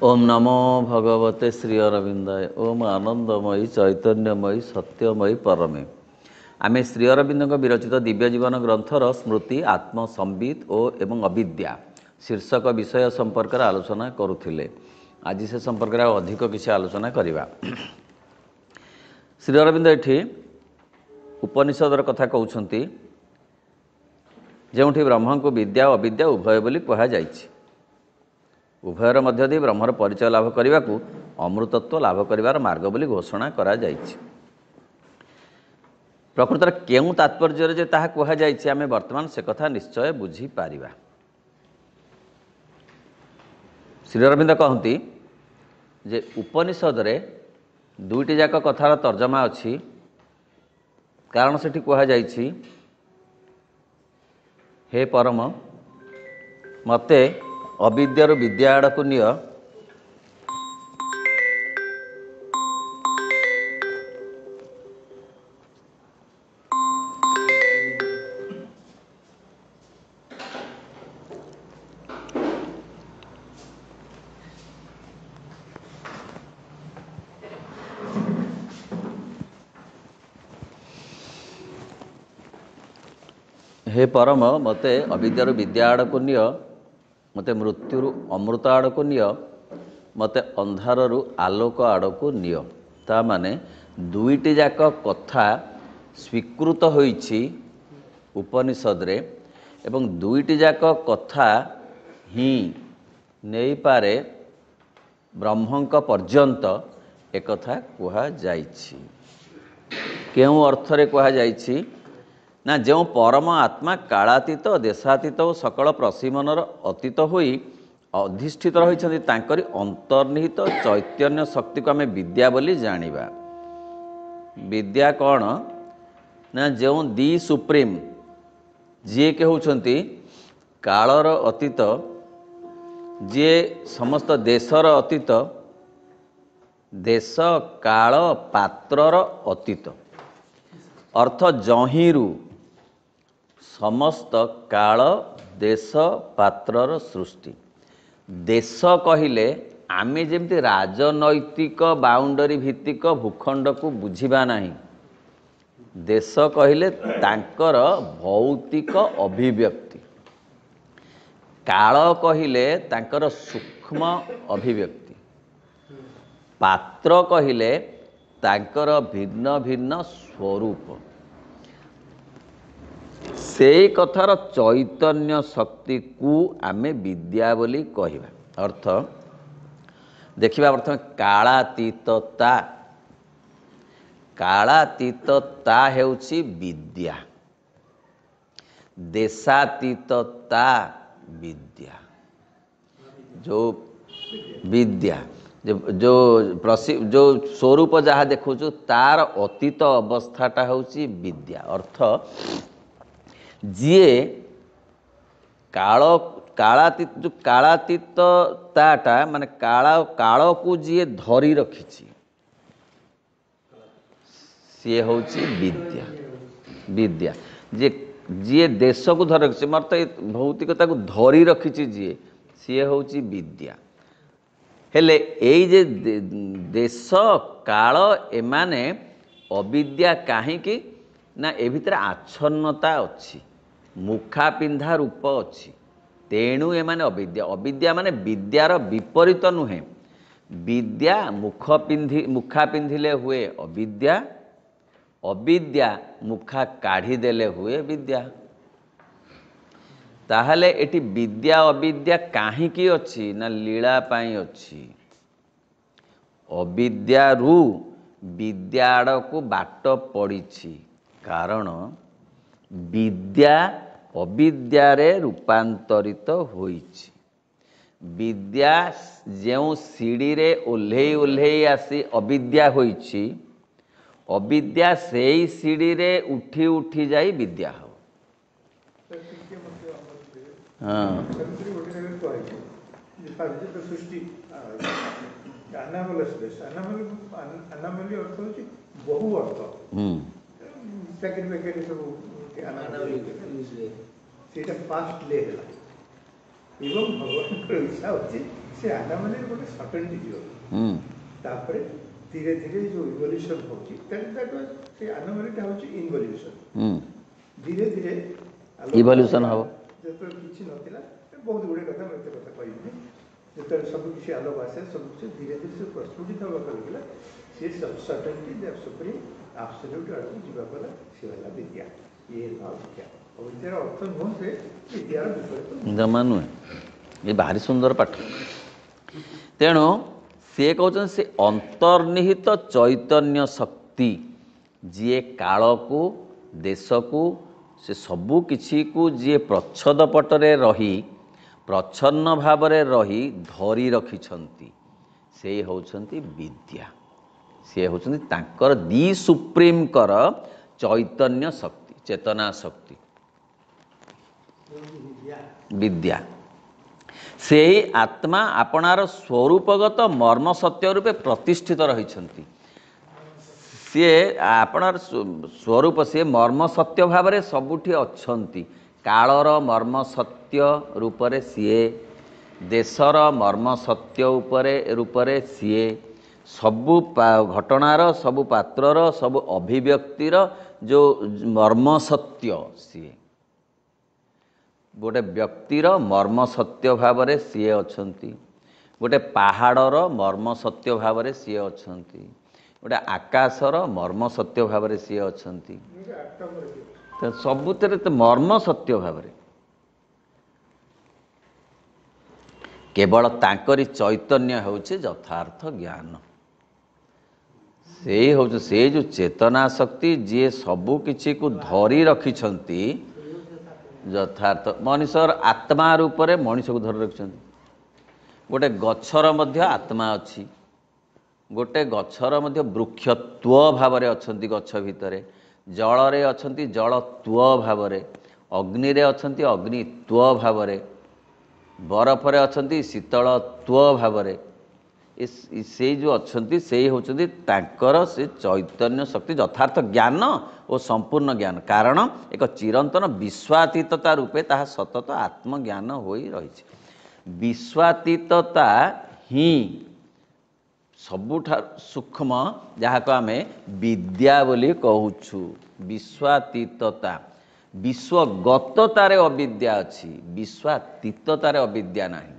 ओम नमो भगवते श्री अरविंदाय। ओम आनंदमयी चैतन्यमयी सत्यमयी परमे। आमे श्री अरविंद विरचित दिव्य जीवन ग्रंथर स्मृति आत्मसंबित एवं अविद्या शीर्षक विषय संपर्क आलोचना करुथिले। आज से संपर्क अधिक किसी आलोचना करिबा। श्री अरविंद एठी उपनिषदर कथा कहउछंती, जेउठी ब्रह्म को विद्या अविद्या उभय बोली कहा जाइछि। उभयर मध्य दे ब्रह्मर परिचय लाभ करने को अमृतत्व लाभ करिवार मार्ग बोली घोषणा करा जाइछि। प्रकृतर केउ तात्पर्य जे ताहा कहा जाइछि आमे वर्तमान से कथा निश्चय बुझी पारिबा। श्री अरविंद कहती जे उपनिषद रे दुईटी जाक कथार तर्जमा अछि। कारण सेठी कहा जाइछि, हे परम मते अविद्यार विद्या आड़ को निय। हे परम मते अविद्यार विद्या आड़ को निय, मते मृत्युरु अमृत आड़ को निय, मते अंधारु आलोक आड़ को निय। ता माने दुईटी जाक कथा स्वीकृत होइछि उपनिषद रे, एवं दुईटी जाक कथा ही नहीं पारे ब्रह्मंक पर्यंत एक कथा कहा जाइछि। केउ अर्थरे कहा जाइछि ना, जो परम आत्मा कालातीत देशातीत और सकल प्रसीमनर अतीत होई अधिष्ठित रही तांकरी अंतर्निहित चैतन्य शक्ति को आमे विद्या बोली जानिबा। विद्या कौन ना, जो दी सुप्रीम जी के होउछंती कालर अतीत, जी समस्त देशर अतीत, देश काल पात्रर अतीत, अर्थ जहिरु समस्त काल देश पात्रर सृष्टि। देश कहिले आमे जेमती राजनैतिक बाउंडरी भित्तिक भूखंड को बुझिबा नाही। देश कहिले तांकर भौतिक अभिव्यक्ति, काल कहिले तांकर सूक्ष्म अभिव्यक्ति, पात्र कहिले तांकर भिन्न भिन्न स्वरूप। से कथार चैतन्य शक्ति को आमे विद्या बोली कहिबा। अर्थ देखिबा प्रथम कालातीतता। कालातीतता हेउछि विद्या, देशातीतता विद्या। जो विद्या जो स्वरूप जहाँ देखुचु तार अतीत अवस्थाटा होउछि विद्या। अर्थ जीए कालातीत जो कालातीतता माने काल को जीए धरी रखिछि सी होउछि विद्या। विद्या जी देश को धरी रखिछि मतलब भौतिकता को धरी रखिछि जी सी होउछि विद्या। हेले एई जे देश काल एमाने अविद्या काहीकि ना, ए भितर आच्छन्नता अच्छी, मुखा पिंधा रूप अच्छी, तेणु एमाने अविद्या। अविद्या माने विद्यार विपरीत नुहे। विद्या मुखा पिंधिले हुए अविद्या, अविद्या मुखा काढ़ी देले हुए विद्या। ताहले एटी विद्या अविद्या काहीकि अच्छी ना, लीला पाई अच्छी। अविद्यारू विद्या आड़ को बाट पड़िछि, कारण विद्या अविद्यारे रूपांतरित होइछि। विद्या जो सीढ़ी रे ओल्हेई ओल्हेई आसी अविद्या होइछि, अविद्या सेई सीढ़ी रे उठी उठी जाई विद्या हो। हाँ बहु अर्थ पैकेट पैकेट सब सेटा फास्ट ले ଏବଂ ଭଗବାନଙ୍କର ଇଚ୍ଛା ଅଛି ସେ ଆନାମଲିରେ ଗୋଟେ ସଟନଟି ଯିବ। ତାପରେ ଧୀରେ ଧୀରେ ଯେଉଁ ଇଭଲ୍ୟୁସନ୍ ହେଉଛି ସେ ଆନାମଲିଟା ହେଉଛି ଇନଭଲ୍ୟୁସନ୍। ଧୀରେ ଧୀରେ ଇଭଲ୍ୟୁସନ୍ ହେବ। ଯେତେବେଳେ କିଛି ନଥିଲା ବହୁତ ଗୁଡ଼ିଏ କଥା ମୁଁ ଏତେ କଥା କହିବିନି। ଯେତେବେଳେ ସବୁ କିଛି ଆଲୋକ ଆସେ ସବୁ କିଛି ଧୀରେ ଧୀରେ ସେ ପ୍ରସ୍ଫୁଟିତ ହେବାକୁ ଲାଗିଲା। ସେ ସଟନଟି ସୁପ୍ରିମ୍ ଆବସଲ୍ୟୁଟ୍ ଆଡ଼କୁ ଯିବା ପରେ ସେ ହେଲା ବିଦ୍ୟା। ଇଏ ହେଲା ବିଦ୍ୟା। ବିଦ୍ୟାର ଅର୍ଥ ନୁହଁ ଯେ ବିଦ୍ୟାର ବିପରୀତ ଜମା ନୁହେଁ। ଏ ଭାରି ସୁନ୍ଦର ପାଠ। ତେଣୁ ସେ କହୁଛନ୍ତି ସେ ଅନ୍ତର୍ନିହିତ ଚୈତନ୍ୟ ଶକ୍ତି ଯିଏ କାଳକୁ ଦେଶକୁ ସେ ସବୁ କିଛିକୁ ଯିଏ ପ୍ରଚ୍ଛଦ ପଟରେ ରହି ପ୍ରଚ୍ଛନ୍ନ ଭାବରେ ରହି ଧରି ରଖିଛନ୍ତି ସେ ହେଉଛନ୍ତି ବିଦ୍ୟା। ସେ ହେଉଛନ୍ତି ତାଙ୍କର ଦି ସୁପ୍ରିମଙ୍କର ଚୈତନ୍ୟ ଶକ୍ତି ଚେତନା ଶକ୍ତି ବିଦ୍ୟା। ସେହି ଆତ୍ମା ଆପଣାର ସ୍ୱରୂପଗତ ମର୍ମ ସତ୍ୟ ରୂପେ ପ୍ରତିଷ୍ଠିତ ରହିଛନ୍ତି। ସିଏ ଆପଣାର ସ୍ୱରୂପ ସିଏ ମର୍ମ ସତ୍ୟ ଭାବରେ ସବୁଠି ଅଛନ୍ତି। କାଳର ମର୍ମ ସତ୍ୟ ରୂପରେ ସିଏ, ଦେଶର ମର୍ମ ସତ୍ୟ ରୂପରେ ସିଏ, ସବୁ ଘଟଣାର ସବୁ ପାତ୍ରର ସବୁ ଅଭିବ୍ୟକ୍ତିର ଯେଉଁ ମର୍ମ ସତ୍ୟ ସିଏ, ଗୋଟେ ବ୍ୟକ୍ତିର ମର୍ମ ସତ୍ୟ ଭାବରେ ସିଏ ଅଛନ୍ତି, ଗୋଟେ ପାହାଡ଼ର ମର୍ମ ସତ୍ୟ ଭାବରେ ସିଏ ଅଛନ୍ତି, ଗୋଟେ ଆକାଶର ମର୍ମ ସତ୍ୟ ଭାବରେ ସିଏ ଅଛନ୍ତି। ସବୁଥିରେ ତ ମର୍ମ ସତ୍ୟ ଭାବରେ କେବଳ ତାଙ୍କରି ଚୈତନ୍ୟ ହେଉଛି ଯଥାର୍ଥ ଜ୍ଞାନ। ସେଇ ହେଉଛି ସେ ଯେଉଁ ଚେତନା ଶକ୍ତି ଯିଏ ସବୁ କିଛିକୁ ଧରି ରଖିଛନ୍ତି ଯଥାର୍ଥ ମଣିଷର ଆତ୍ମା ରୂପରେ ମଣିଷକୁ ଧରି ରଖିଛନ୍ତି। ଗୋଟେ ଗଛର ମଧ୍ୟ ଆତ୍ମା ଅଛି, ଗୋଟେ ଗଛର ମଧ୍ୟ ବୃକ୍ଷତ୍ୱ ଭାବରେ ଅଛନ୍ତି ଗଛ ଭିତରେ, ଜଳରେ ଅଛନ୍ତି ଜଳତ୍ୱ ଭାବରେ, ଅଗ୍ନିରେ ଅଛନ୍ତି ଅଗ୍ନିତ୍ୱ ଭାବରେ, ବରଫରେ ଅଛନ୍ତି ଶୀତଳତ୍ୱ ଭାବରେ। ସେଇ ଯେଉଁ ଅଛନ୍ତି ସେଇ ହେଉଛନ୍ତି ତାଙ୍କର ସେ ଚୈତନ୍ୟ ଶକ୍ତି ଯଥାର୍ଥ ଜ୍ଞାନ ଓ ସମ୍ପୂର୍ଣ୍ଣ ଜ୍ଞାନ। କାରଣ ଏକ ଚିରନ୍ତନ ବିଶ୍ୱାତୀତତା ରୂପେ ତାହା ସତତ ଆତ୍ମଜ୍ଞାନ ହୋଇ ରହିଛି। ବିଶ୍ୱାତୀତତା ହିଁ ସବୁଠାରୁ ସୂକ୍ଷ୍ମ, ଯାହାକୁ ଆମେ ବିଦ୍ୟା ବୋଲି କହୁଛୁ। ବିଶ୍ୱାତୀତତା, ବିଶ୍ୱଗତତାରେ ଅବିଦ୍ୟା ଅଛି, ବିଶ୍ୱାତୀତତାରେ ଅବିଦ୍ୟା ନାହିଁ।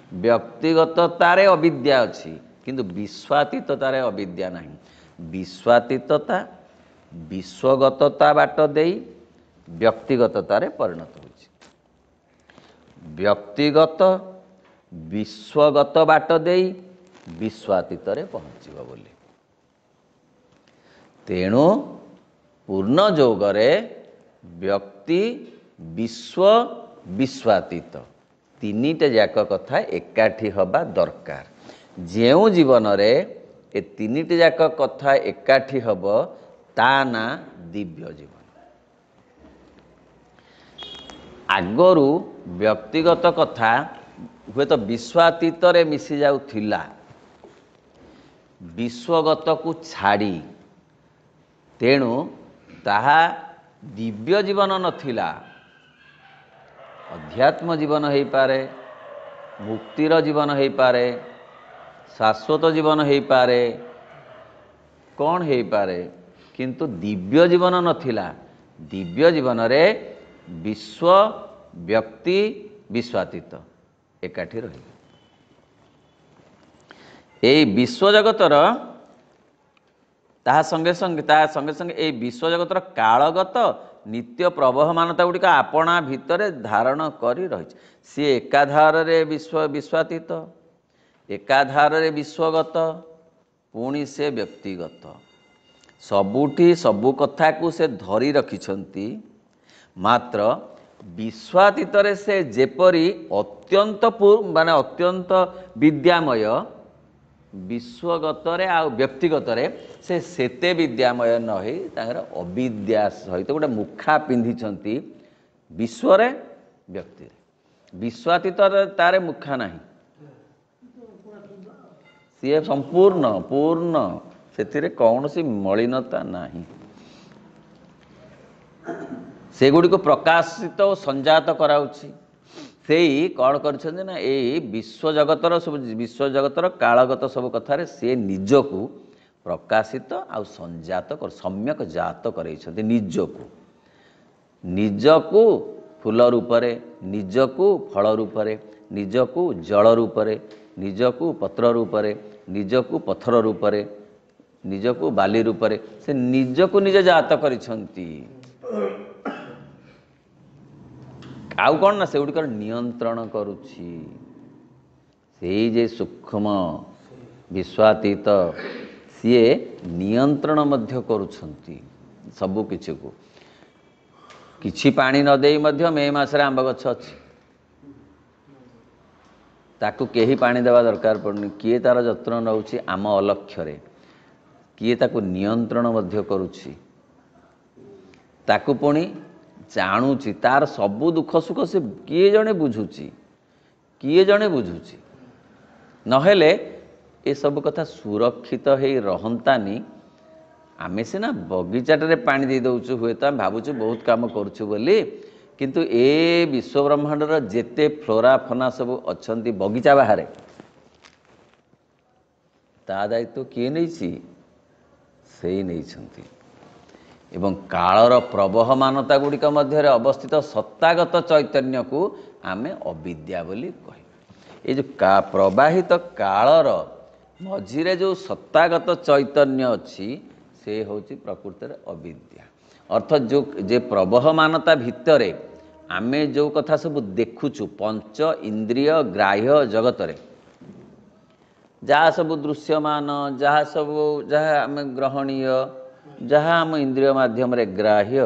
ବ୍ୟକ୍ତିଗତତାରେ ଅବିଦ୍ୟା ଅଛି କିନ୍ତୁ ବିଶ୍ୱାତୀତତାରେ ଅବିଦ୍ୟା ନାହିଁ। ବିଶ୍ୱାତୀତତା ବିଶ୍ୱଗତତା ବାଟ ଦେଇ ବ୍ୟକ୍ତିଗତତାରେ ପରିଣତ ହେଉଛି। ବ୍ୟକ୍ତିଗତ ବିଶ୍ୱଗତ ବାଟ ଦେଇ ବିଶ୍ୱାତୀତରେ ପହଞ୍ଚିବ ବୋଲି। ତେଣୁ ପୂର୍ଣ୍ଣ ଯୋଗରେ ବ୍ୟକ୍ତି ବିଶ୍ୱ ବିଶ୍ୱାତୀତ ତିନିଟା ଯାକ କଥା ଏକାଠି ହେବା ଦରକାର। ଯେଉଁ ଜୀବନରେ ଏ ତିନିଟି ଯାକ କଥା ଏକାଠି ହେବ ତା ନାଁ ଦିବ୍ୟ ଜୀବନ। ଆଗରୁ ବ୍ୟକ୍ତିଗତ କଥା ହୁଏତ ବିଶ୍ୱାତୀତରେ ମିଶି ଯାଉଥିଲା, ବିଶ୍ୱଗତକୁ ଛାଡ଼ି, ତେଣୁ ତାହା ଦିବ୍ୟ ଜୀବନ ନଥିଲା। ଅଧ୍ୟାତ୍ମ ଜୀବନ ହେଇପାରେ, ମୁକ୍ତିର ଜୀବନ ହେଇପାରେ, ଶାଶ୍ୱତ ଜୀବନ ହେଇପାରେ, କ'ଣ ହେଇପାରେ, କିନ୍ତୁ ଦିବ୍ୟ ଜୀବନ ନଥିଲା। ଦିବ୍ୟ ଜୀବନରେ ବିଶ୍ୱ ବ୍ୟକ୍ତି ବିଶ୍ୱାତୀତ ଏକାଠି ରହିଲେ। ଏଇ ବିଶ୍ୱଜଗତର ତାହା ସଙ୍ଗେ ସଙ୍ଗେ ଏଇ ବିଶ୍ୱଜଗତର କାଳଗତ ନିତ୍ୟ ପ୍ରବହମାନତା ଗୁଡ଼ିକ ଆପଣା ଭିତରେ ଧାରଣ କରି ରହିଛି। ସିଏ ଏକାଧାରରେ ବିଶ୍ୱାତୀତ, ଏକାଧାରରେ ବିଶ୍ୱଗତ, ପୁଣି ସେ ବ୍ୟକ୍ତିଗତ। ସବୁଠି ସବୁ କଥାକୁ ସେ ଧରି ରଖିଛନ୍ତି। ମାତ୍ର ବିଶ୍ୱାତୀତରେ ସେ ଯେପରି ଅତ୍ୟନ୍ତ ବିଦ୍ୟାମୟ, ବିଶ୍ୱଗତରେ ଆଉ ବ୍ୟକ୍ତିଗତରେ ସେ ସେତେ ବିଦ୍ୟାମୟ ନ ହୋଇ ତାଙ୍କର ଅବିଦ୍ୟା ସହିତ ଗୋଟେ ମୁଖା ପିନ୍ଧିଛନ୍ତି। ବିଶ୍ୱରେ ବ୍ୟକ୍ତିରେ, ବିଶ୍ୱାତୀତରେ ତାର ମୁଖା ନାହିଁ, ସିଏ ସମ୍ପୂର୍ଣ୍ଣ ପୂର୍ଣ୍ଣ, ସେଥିରେ କୌଣସି ମଳିନତା ନାହିଁ। ସେଗୁଡ଼ିକୁ ପ୍ରକାଶିତ ଓ ସଞ୍ଜାତ କରାଉଛି। ସେଇ କ'ଣ କରିଛନ୍ତି ନା ଏଇ ବିଶ୍ୱଜଗତର ସବୁ ବିଶ୍ୱଜଗତର କାଳଗତ ସବୁ କଥାରେ ସେ ନିଜକୁ ପ୍ରକାଶିତ ଆଉ ସଂଜାତ ସମ୍ୟକ ଜାତ କରେଇଛନ୍ତି। ନିଜକୁ ଫୁଲ ରୂପରେ, ନିଜକୁ ଫଳ ରୂପରେ, ନିଜକୁ ଜଳ ରୂପରେ, ନିଜକୁ ପତ୍ର ରୂପରେ, ନିଜକୁ ପଥର ରୂପରେ, ନିଜକୁ ବାଲି ରୂପରେ ସେ ନିଜକୁ ନିଜେ ଜାତ କରିଛନ୍ତି। ଆଉ କ'ଣ ନା ସେଗୁଡ଼ିକର ନିୟନ୍ତ୍ରଣ କରୁଛି। ସେଇ ଯେ ସୂକ୍ଷ୍ମ ବିଶ୍ୱାତୀତ ସିଏ ନିୟନ୍ତ୍ରଣ ମଧ୍ୟ କରୁଛନ୍ତି ସବୁ କିଛିକୁ। କିଛି ପାଣି ନ ଦେଇ ମଧ୍ୟ ମେ ମାସରେ ଆମ୍ବ ଗଛ ଅଛି, ତାକୁ କେହି ପାଣି ଦେବା ଦରକାର ପଡ଼ୁନି। କିଏ ତା'ର ଯତ୍ନ ନେଉଛି ଆମ ଅଲକ୍ଷ୍ୟରେ, କିଏ ତାକୁ ନିୟନ୍ତ୍ରଣ ମଧ୍ୟ କରୁଛି, ତାକୁ ପୁଣି ଜାଣୁଛି, ତା'ର ସବୁ ଦୁଃଖ ସୁଖ ସେ କିଏ ଜଣେ ବୁଝୁଛି। ନହେଲେ ଏସବୁ କଥା ସୁରକ୍ଷିତ ହେଇ ରହନ୍ତାନି। ଆମେ ସିନା ବଗିଚାଟାରେ ପାଣି ଦେଇ ଦେଉଛୁ, ହୁଏତ ଆମେ ଭାବୁଛୁ ବହୁତ କାମ କରୁଛୁ ବୋଲି, କିନ୍ତୁ ଏ ବିଶ୍ୱବ୍ରହ୍ମାଣ୍ଡର ଯେତେ ଫ୍ଲୋରା ଫନା ସବୁ ଅଛନ୍ତି ବଗିଚା ବାହାରେ, ତା ଦାୟିତ୍ୱ କିଏ ନେଇଛି? ସେଇ ନେଇଛନ୍ତି। ଏବଂ କାଳର ପ୍ରବହମାନତା ଗୁଡ଼ିକ ମଧ୍ୟରେ ଅବସ୍ଥିତ ସତ୍ତାଗତ ଚୈତନ୍ୟକୁ ଆମେ ଅବିଦ୍ୟା ବୋଲି କହିବା। ଏ ଯେଉଁ ପ୍ରବାହିତ କାଳର ମଝିରେ ଯେଉଁ ସତ୍ତାଗତ ଚୈତନ୍ୟ ଅଛି ସେ ହେଉଛି ପ୍ରକୃତରେ ଅବିଦ୍ୟା। ଅର୍ଥାତ୍ ଯେ ପ୍ରବହମାନତା ଭିତରେ ଆମେ ଯେଉଁ କଥା ସବୁ ଦେଖୁଛୁ ପଞ୍ଚ ଇନ୍ଦ୍ରିୟ ଗ୍ରାହ୍ୟ ଜଗତରେ, ଯାହା ସବୁ ଦୃଶ୍ୟମାନ, ଯାହା ଆମେ ଗ୍ରହଣୀୟ, ଯାହା ଆମ ଇନ୍ଦ୍ରିୟ ମାଧ୍ୟମରେ ଗ୍ରାହ୍ୟ,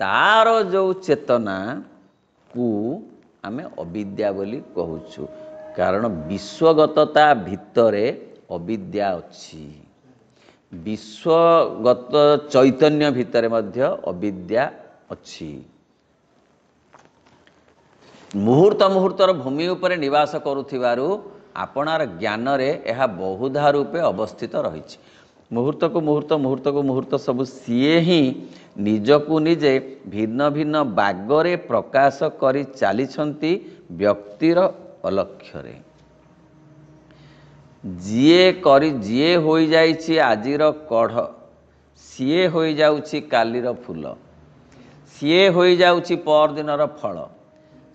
ତାର ଯେଉଁ ଚେତନାକୁ ଆମେ ଅବିଦ୍ୟା ବୋଲି କହୁଛୁ। କାରଣ ବିଶ୍ୱଗତତା ଭିତରେ ଅବିଦ୍ୟା ଅଛି, ବିଶ୍ୱଗତ ଚୈତନ୍ୟ ଭିତରେ ମଧ୍ୟ ଅବିଦ୍ୟା ଅଛି। ମୁହୂର୍ତ୍ତର ଭୂମି ଉପରେ ନିବାସ କରୁଥିବାରୁ ଆପଣାର ଜ୍ଞାନରେ ଏହା ବହୁଧା ରୂପେ ଅବସ୍ଥିତ ରହିଛି। ମୁହୂର୍ତ୍ତ ସବୁ ସିଏ ହିଁ ନିଜକୁ ନିଜେ ଭିନ୍ନ ଭିନ୍ନ ବାଗରେ ପ୍ରକାଶ କରି ଚାଲିଛନ୍ତି ବ୍ୟକ୍ତିର ଅଲକ୍ଷ୍ୟରେ। ଯିଏ ହୋଇଯାଇଛି ଆଜିର କଢ଼, ସିଏ ହୋଇଯାଉଛି କାଲିର ଫୁଲ, ସିଏ ହୋଇଯାଉଛି ପରଦିନର ଫଳ,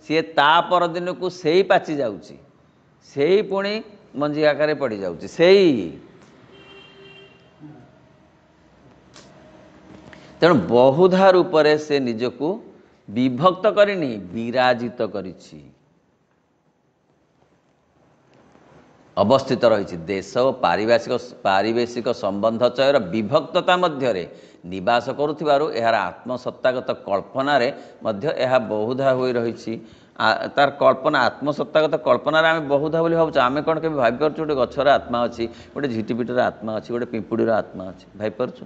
ସିଏ ତା ପରଦିନକୁ ସେଇ ପାଚି ଯାଉଛି, ସେଇ ପୁଣି ମଞ୍ଜି ଆକାରରେ ପଡ଼ିଯାଉଛି। ତେଣୁ ବହୁଧା ରୂପରେ ସେ ନିଜକୁ ବିଭକ୍ତ କରିନି, ବିରାଜିତ କରିଛି, ଅବସ୍ଥିତ ରହିଛି। ଦେଶ ଓ ପାରିବେଶିକ ସମ୍ବନ୍ଧଚୟର ବିଭକ୍ତତା ମଧ୍ୟରେ ନିବାସ କରୁଥିବାରୁ ଏହାର ଆତ୍ମସତ୍ତାଗତ କଳ୍ପନାରେ ମଧ୍ୟ ଏହା ବହୁଧା ହୋଇ ରହିଛି। ତାର କଳ୍ପନା, ଆତ୍ମସତ୍ତାଗତ କଳ୍ପନାରେ ଆମେ ବହୁଧା ବୋଲି ଭାବୁଛୁ। ଆମେ କ'ଣ କେବେ ଭାବିପାରୁଛୁ ଗୋଟେ ଗଛର ଆତ୍ମା ଅଛି, ଗୋଟେ ଝିଟିପିଟିର ଆତ୍ମା ଅଛି, ଗୋଟେ ପିମ୍ପୁଡ଼ିର ଆତ୍ମା ଅଛି? ଭାବିପାରୁଛୁ?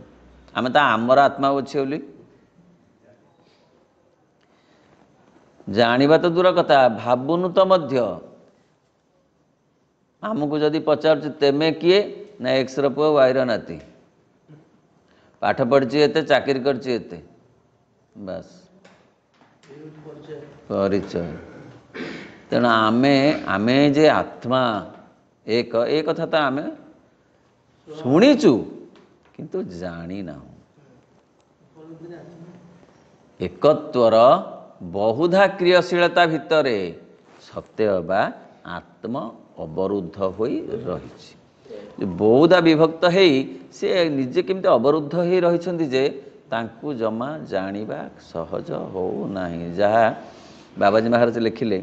ଆମେ ତ ଆମର ଆତ୍ମା ଅଛି ବୋଲି ଜାଣିବା ତ ଦୂର କଥା, ଭାବୁନୁ ତ ମଧ୍ୟ। ଆମକୁ ଯଦି ପଚାରୁଛୁ ତେମେ କିଏ, ନା ଏକ୍ସର ପୁଅ ୱାଇର ନାତି, ପାଠ ପଢ଼ିଛି ଏତେ, ଚାକିରି କରିଛି ଏତେ, ବାସ୍ ପରିଚୟ। ତେଣୁ ଆମେ ଯେ ଆତ୍ମା ଏକ, ଏ କଥା ତ ଆମେ ଶୁଣିଛୁ କିନ୍ତୁ ଜାଣିନାହୁଁ। ଏକତ୍ୱର ବହୁଧା କ୍ରିୟାଶୀଳତା ଭିତରେ ସତେଅବା ଆତ୍ମ ଅବରୁଦ୍ଧ ହୋଇ ରହିଛି। ବହୁଧା ବିଭକ୍ତ ହେଇ ସେ ନିଜେ କେମିତି ଅବରୁଦ୍ଧ ହେଇ ରହିଛନ୍ତି ଯେ ତାଙ୍କୁ ଜମା ଜାଣିବା ସହଜ ହେଉନାହିଁ। ଯାହା ବାବାଜୀ ମହାରାଜ ଲେଖିଲେ,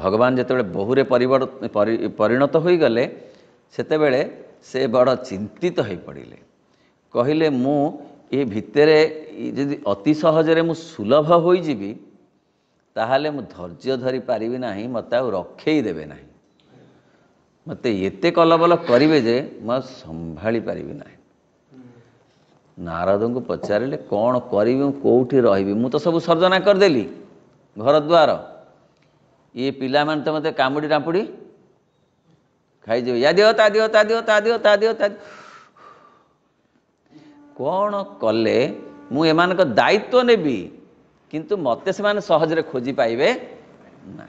ଭଗବାନ ଯେତେବେଳେ ବହୁରେ ପରିଣତ ହୋଇଗଲେ ସେତେବେଳେ ସେ ବଡ଼ ଚିନ୍ତିତ ହୋଇପଡ଼ିଲେ। କହିଲେ, ମୁଁ ଏ ଭିତରେ ଯଦି ଅତି ସହଜରେ ମୁଁ ସୁଲଭ ହୋଇଯିବି ତାହେଲେ ମୁଁ ଧୈର୍ଯ୍ୟ ଧରି ପାରିବି ନାହିଁ, ମୋତେ ଆଉ ରଖେଇ ଦେବେ ନାହିଁ, ମୋତେ ଏତେ କଲବଲ କରିବେ ଯେ ମୁଁ ଆଉ ସମ୍ଭାଳି ପାରିବି ନାହିଁ। ନାରଦଙ୍କୁ ପଚାରିଲେ, କ'ଣ କରିବି, ମୁଁ କେଉଁଠି ରହିବି? ମୁଁ ତ ସବୁ ସର୍ଜନା କରିଦେଲି, ଘରଦ୍ୱାର, ଇଏ ପିଲାମାନେ ତ ମୋତେ କାମୁଡ଼ି ରାମ୍ପୁଡ଼ି ଖାଇଯିବେ, ୟା ଦିଅ ତା ଦିଅ ତା ଦିଅ ତା ଦିଅ ତା ଦିଅ ତା, କ'ଣ କଲେ ମୁଁ ଏମାନଙ୍କ ଦାୟିତ୍ୱ ନେବି କିନ୍ତୁ ମୋତେ ସେମାନେ ସହଜରେ ଖୋଜି ପାଇବେ ନା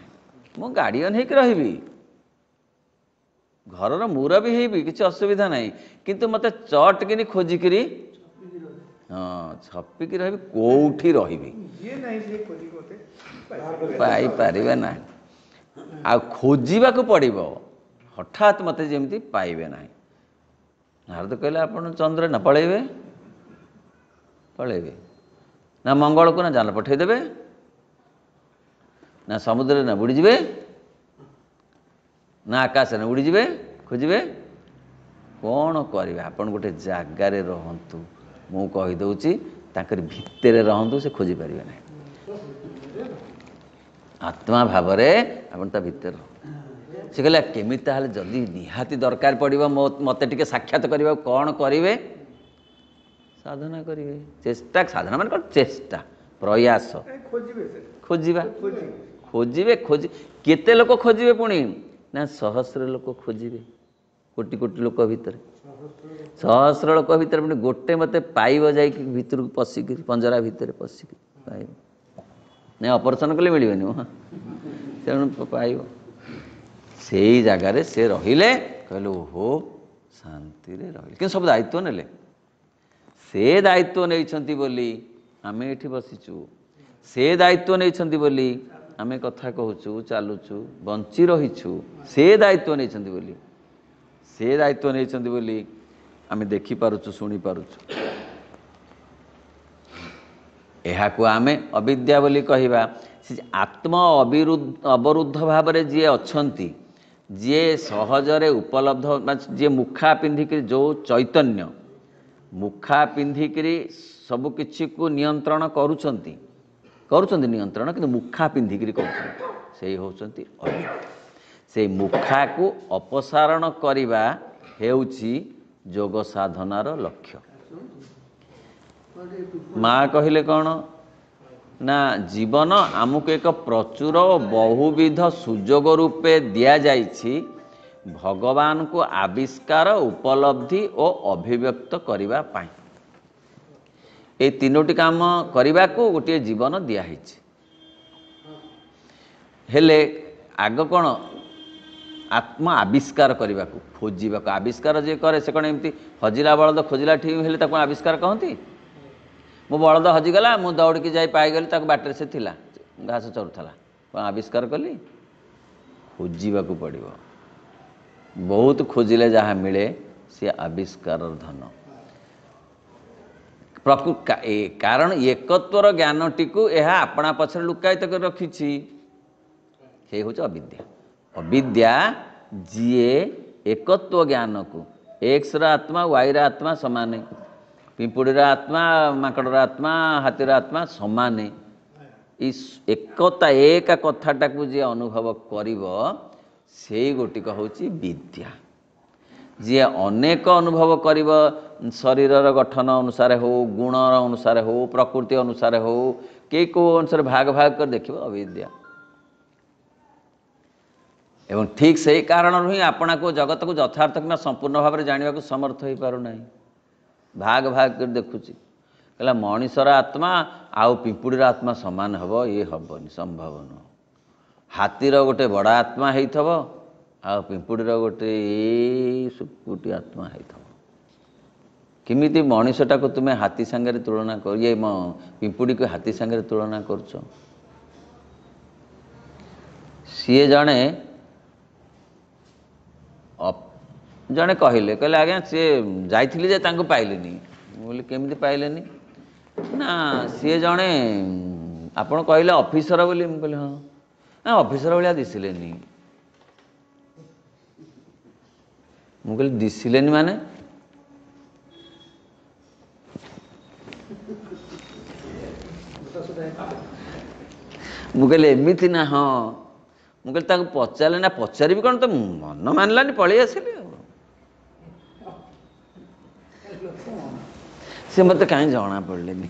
ମୁଁ ଗାର୍ଡିଆନ ହେଇକି ରହିବି, ଘରର ମୁରବୀ ହେଇବି, କିଛି ଅସୁବିଧା ନାହିଁ, କିନ୍ତୁ ମୋତେ ଚଟକିନି ଖୋଜିକିରି ହଁ ଛପିକି ରହିବି, କୋଉଠି ରହିବି ପାଇପାରିବେ ନାହିଁ। ଆଉ ଖୋଜିବାକୁ ପଡ଼ିବ, ହଠାତ୍ ମୋତେ ଯେମିତି ପାଇବେ ନାହିଁ। ନାରଦ କହିଲେ ଆପଣ ଚନ୍ଦ୍ର ନା ପଳେଇବେ, ପଳେଇବେ ନା ମଙ୍ଗଳକୁ ନା ଯାନ ପଠେଇଦେବେ, ନା ସମୁଦ୍ରରେ ନା ବୁଡ଼ିଯିବେ, ନା ଆକାଶରେ ଉଡ଼ିଯିବେ, ଖୋଜିବେ କ'ଣ କରିବେ? ଆପଣ ଗୋଟେ ଜାଗାରେ ରହନ୍ତୁ, ମୁଁ କହିଦେଉଛି ତାଙ୍କରି ଭିତରେ ରହନ୍ତୁ, ସେ ଖୋଜିପାରିବେ ନାହିଁ। ଆତ୍ମା ଭାବରେ ଆପଣ ତା ଭିତରେ ରହନ୍ତୁ। ସେ କହିଲେ କେମିତି ତାହେଲେ ଯଦି ନିହାତି ଦରକାର ପଡ଼ିବ ମୋତେ ଟିକେ ସାକ୍ଷାତ କରିବାକୁ କ'ଣ କରିବେ? ସାଧନା କରିବେ, ଚେଷ୍ଟା। ସାଧନା ମାନେ କ'ଣ? ଚେଷ୍ଟା, ପ୍ରୟାସ, ଖୋଜିବା, ଖୋଜିବେ। କେତେ ଲୋକ ଖୋଜିବେ? ପୁଣି ନା ସହସ୍ର ଲୋକ ଖୋଜିବେ, କୋଟି କୋଟି ଲୋକ ଭିତରେ, ସହସ୍ର ଲୋକ ଭିତରେ ପୁଣି ଗୋଟେ ମୋତେ ପାଇବ, ଯାଇକି ଭିତରକୁ ପଶିକି, ପଞ୍ଜରା ଭିତରେ ପଶିକି ପାଇବ। ନାଇଁ ଅପରେସନ୍ କଲେ ମିଳିବନି, ତେଣୁ ପାଇବ। ସେଇ ଜାଗାରେ ସେ ରହିଲେ, କହିଲେ ଓହୋ ଶାନ୍ତିରେ ରହିଲେ, କିନ୍ତୁ ସବୁ ଦାୟିତ୍ୱ ନେଲେ। ସେ ଦାୟିତ୍ୱ ନେଇଛନ୍ତି ବୋଲି ଆମେ ଏଠି ବସିଛୁ, ସେ ଦାୟିତ୍ୱ ନେଇଛନ୍ତି ବୋଲି ଆମେ କଥା କହୁଛୁ, ଚାଲୁଛୁ, ବଞ୍ଚି ରହିଛୁ। ସେ ଦାୟିତ୍ୱ ନେଇଛନ୍ତି ବୋଲି, ସେ ଦାୟିତ୍ୱ ନେଇଛନ୍ତି ବୋଲି ଆମେ ଦେଖିପାରୁଛୁ, ଶୁଣିପାରୁଛୁ। ଏହାକୁ ଆମେ ଅବିଦ୍ୟା ବୋଲି କହିବା। ଆତ୍ମ ଅବରୁଦ୍ଧ ଭାବରେ ଯିଏ ଅଛନ୍ତି, ଯିଏ ସହଜରେ ଉପଲବ୍ଧ, ଯିଏ ମୁଖା ପିନ୍ଧିକିରି, ଯେଉଁ ଚୈତନ୍ୟ ମୁଖା ପିନ୍ଧିକିରି ସବୁ କିଛିକୁ ନିୟନ୍ତ୍ରଣ କରୁଛନ୍ତି ନିୟନ୍ତ୍ରଣ, କିନ୍ତୁ ମୁଖା ପିନ୍ଧିକିରି କରୁଛନ୍ତି, ସେଇ ହେଉଛନ୍ତି ଅବିଦ୍ୟା। ସେଇ ମୁଖାକୁ ଅପସାରଣ କରିବା ହେଉଛି ଯୋଗ ସାଧନାର ଲକ୍ଷ୍ୟ। ମା କହିଲେ କ'ଣ ନା ଜୀବନ ଆମକୁ ଏକ ପ୍ରଚୁର ଓ ବହୁବିଧ ସୁଯୋଗ ରୂପେ ଦିଆଯାଇଛି ଭଗବାନଙ୍କୁ ଆବିଷ୍କାର, ଉପଲବ୍ଧି ଓ ଅଭିବ୍ୟକ୍ତ କରିବା ପାଇଁ। এই ତିନୋଟି କାମ କରିବାକୁ ଗୋଟିଏ ଜୀବନ ଦିଆହେଇଛି। ହେଲେ ଆଗ କ'ଣ? ଆତ୍ମ ଆବିଷ୍କାର କରିବାକୁ, ଖୋଜିବାକୁ। ଆବିଷ୍କାର ଯିଏ କରେ ସେ କ'ଣ ଏମିତି ହଜିଲା ବଳଦ ଖୋଜିଲା ଠିକ୍ ହେଲେ ତାକୁ ଆବିଷ୍କାର କହନ୍ତି? ମୁଁ ବଳଦ ହଜିଗଲା, ମୁଁ ଦୌଡ଼ିକି ଯାଇ ପାଇଗଲି, ତାକୁ ବାଟରେ ସେ ଥିଲା, ଘାସ ଚରୁଥିଲା, କ'ଣ ଆବିଷ୍କାର କଲି? ଖୋଜିବାକୁ ପଡ଼ିବ। ବହୁତ ଖୋଜିଲେ ଯାହା ମିଳେ ସେ ଆବିଷ୍କାରର ଧନ। କାରଣ ଏକତ୍ୱର ଜ୍ଞାନଟିକୁ ଏହା ଆପଣା ପଛରେ ଲୁକାୟିତ କରି ରଖିଛି, ସେ ହେଉଛି ଅବିଦ୍ୟା। ଅବିଦ୍ୟା ଯିଏ ଏକତ୍ୱ ଜ୍ଞାନକୁ, ଏକ୍ସର ଆତ୍ମା ୱାଇର ଆତ୍ମା ସମାନେ, ପିମ୍ପୁଡ଼ିର ଆତ୍ମା, ମାଙ୍କଡ଼ର ଆତ୍ମା, ହାତୀର ଆତ୍ମା ସମାନେ, ଏଇ ଏକତା, ଏକ କଥାଟାକୁ ଯିଏ ଅନୁଭବ କରିବ, ସେଇ ଗୋଟିକ ହେଉଛି ବିଦ୍ୟା। ଯିଏ ଅନେକ ଅନୁଭବ କରିବ, ଶରୀରର ଗଠନ ଅନୁସାରେ ହେଉ, ଗୁଣର ଅନୁସାରେ ହେଉ, ପ୍ରକୃତି ଅନୁସାରେ ହେଉ, କେହି କେଉଁ ଅନୁସାରେ ଭାଗ ଭାଗ କରି ଦେଖିବ, ଅବିଦ୍ୟା। ଏବଂ ଠିକ୍ ସେଇ କାରଣରୁ ହିଁ ଆପଣାକୁ, ଜଗତକୁ ଯଥାର୍ଥ କିମ୍ବା ସମ୍ପୂର୍ଣ୍ଣ ଭାବରେ ଜାଣିବାକୁ ସମର୍ଥ ହୋଇପାରୁନାହିଁ, ଭାଗ ଭାଗ କରି ଦେଖୁଛି। କହିଲା ମଣିଷର ଆତ୍ମା ଆଉ ପିମ୍ପୁଡ଼ିର ଆତ୍ମା ସମାନ ହେବ, ଇଏ ହେବନି, ସମ୍ଭବ ନୁହଁ। ହାତୀର ଗୋଟେ ବଡ଼ ଆତ୍ମା ହେଇଥିବ, ଆଉ ପିମ୍ପୁଡ଼ିର ଗୋଟେ ଏଇ ସୁକୁଟି ଆତ୍ମା ହେଇଥିବ। କେମିତି ମଣିଷଟାକୁ ତୁମେ ହାତୀ ସାଙ୍ଗରେ ତୁଳନା କର, ଇଏ ପିମ୍ପୁଡ଼ିକୁ ହାତୀ ସାଙ୍ଗରେ ତୁଳନା କରୁଛ? ସିଏ ଜଣେ କହିଲେ ଆଜ୍ଞା ସିଏ ଯାଇଥିଲି ଯେ ତାଙ୍କୁ ପାଇଲେନି। ମୁଁ କହିଲି କେମିତି ପାଇଲେନି? ନା ସିଏ ଜଣେ, ଆପଣ କହିଲେ ଅଫିସର ବୋଲି। ମୁଁ କହିଲି ହଁ। ନା ଅଫିସର ଭଳିଆ ଦିଶିଲେନି। ମୁଁ କହିଲି ଦିଶିଲେନି ମାନେ? ମୁଁ କହିଲି ଏମିତି ନା? ହଁ। ମୁଁ କହିଲି ତାକୁ ପଚାରିଲେ ନା ପଚାରିବି କ'ଣ, ତ ମନ ମାନିଲାନି, ପଳେଇ ଆସିଲି ଆଉ। ସେ ମୋତେ କାହିଁ ଜଣା ପଡ଼ିଲେନି।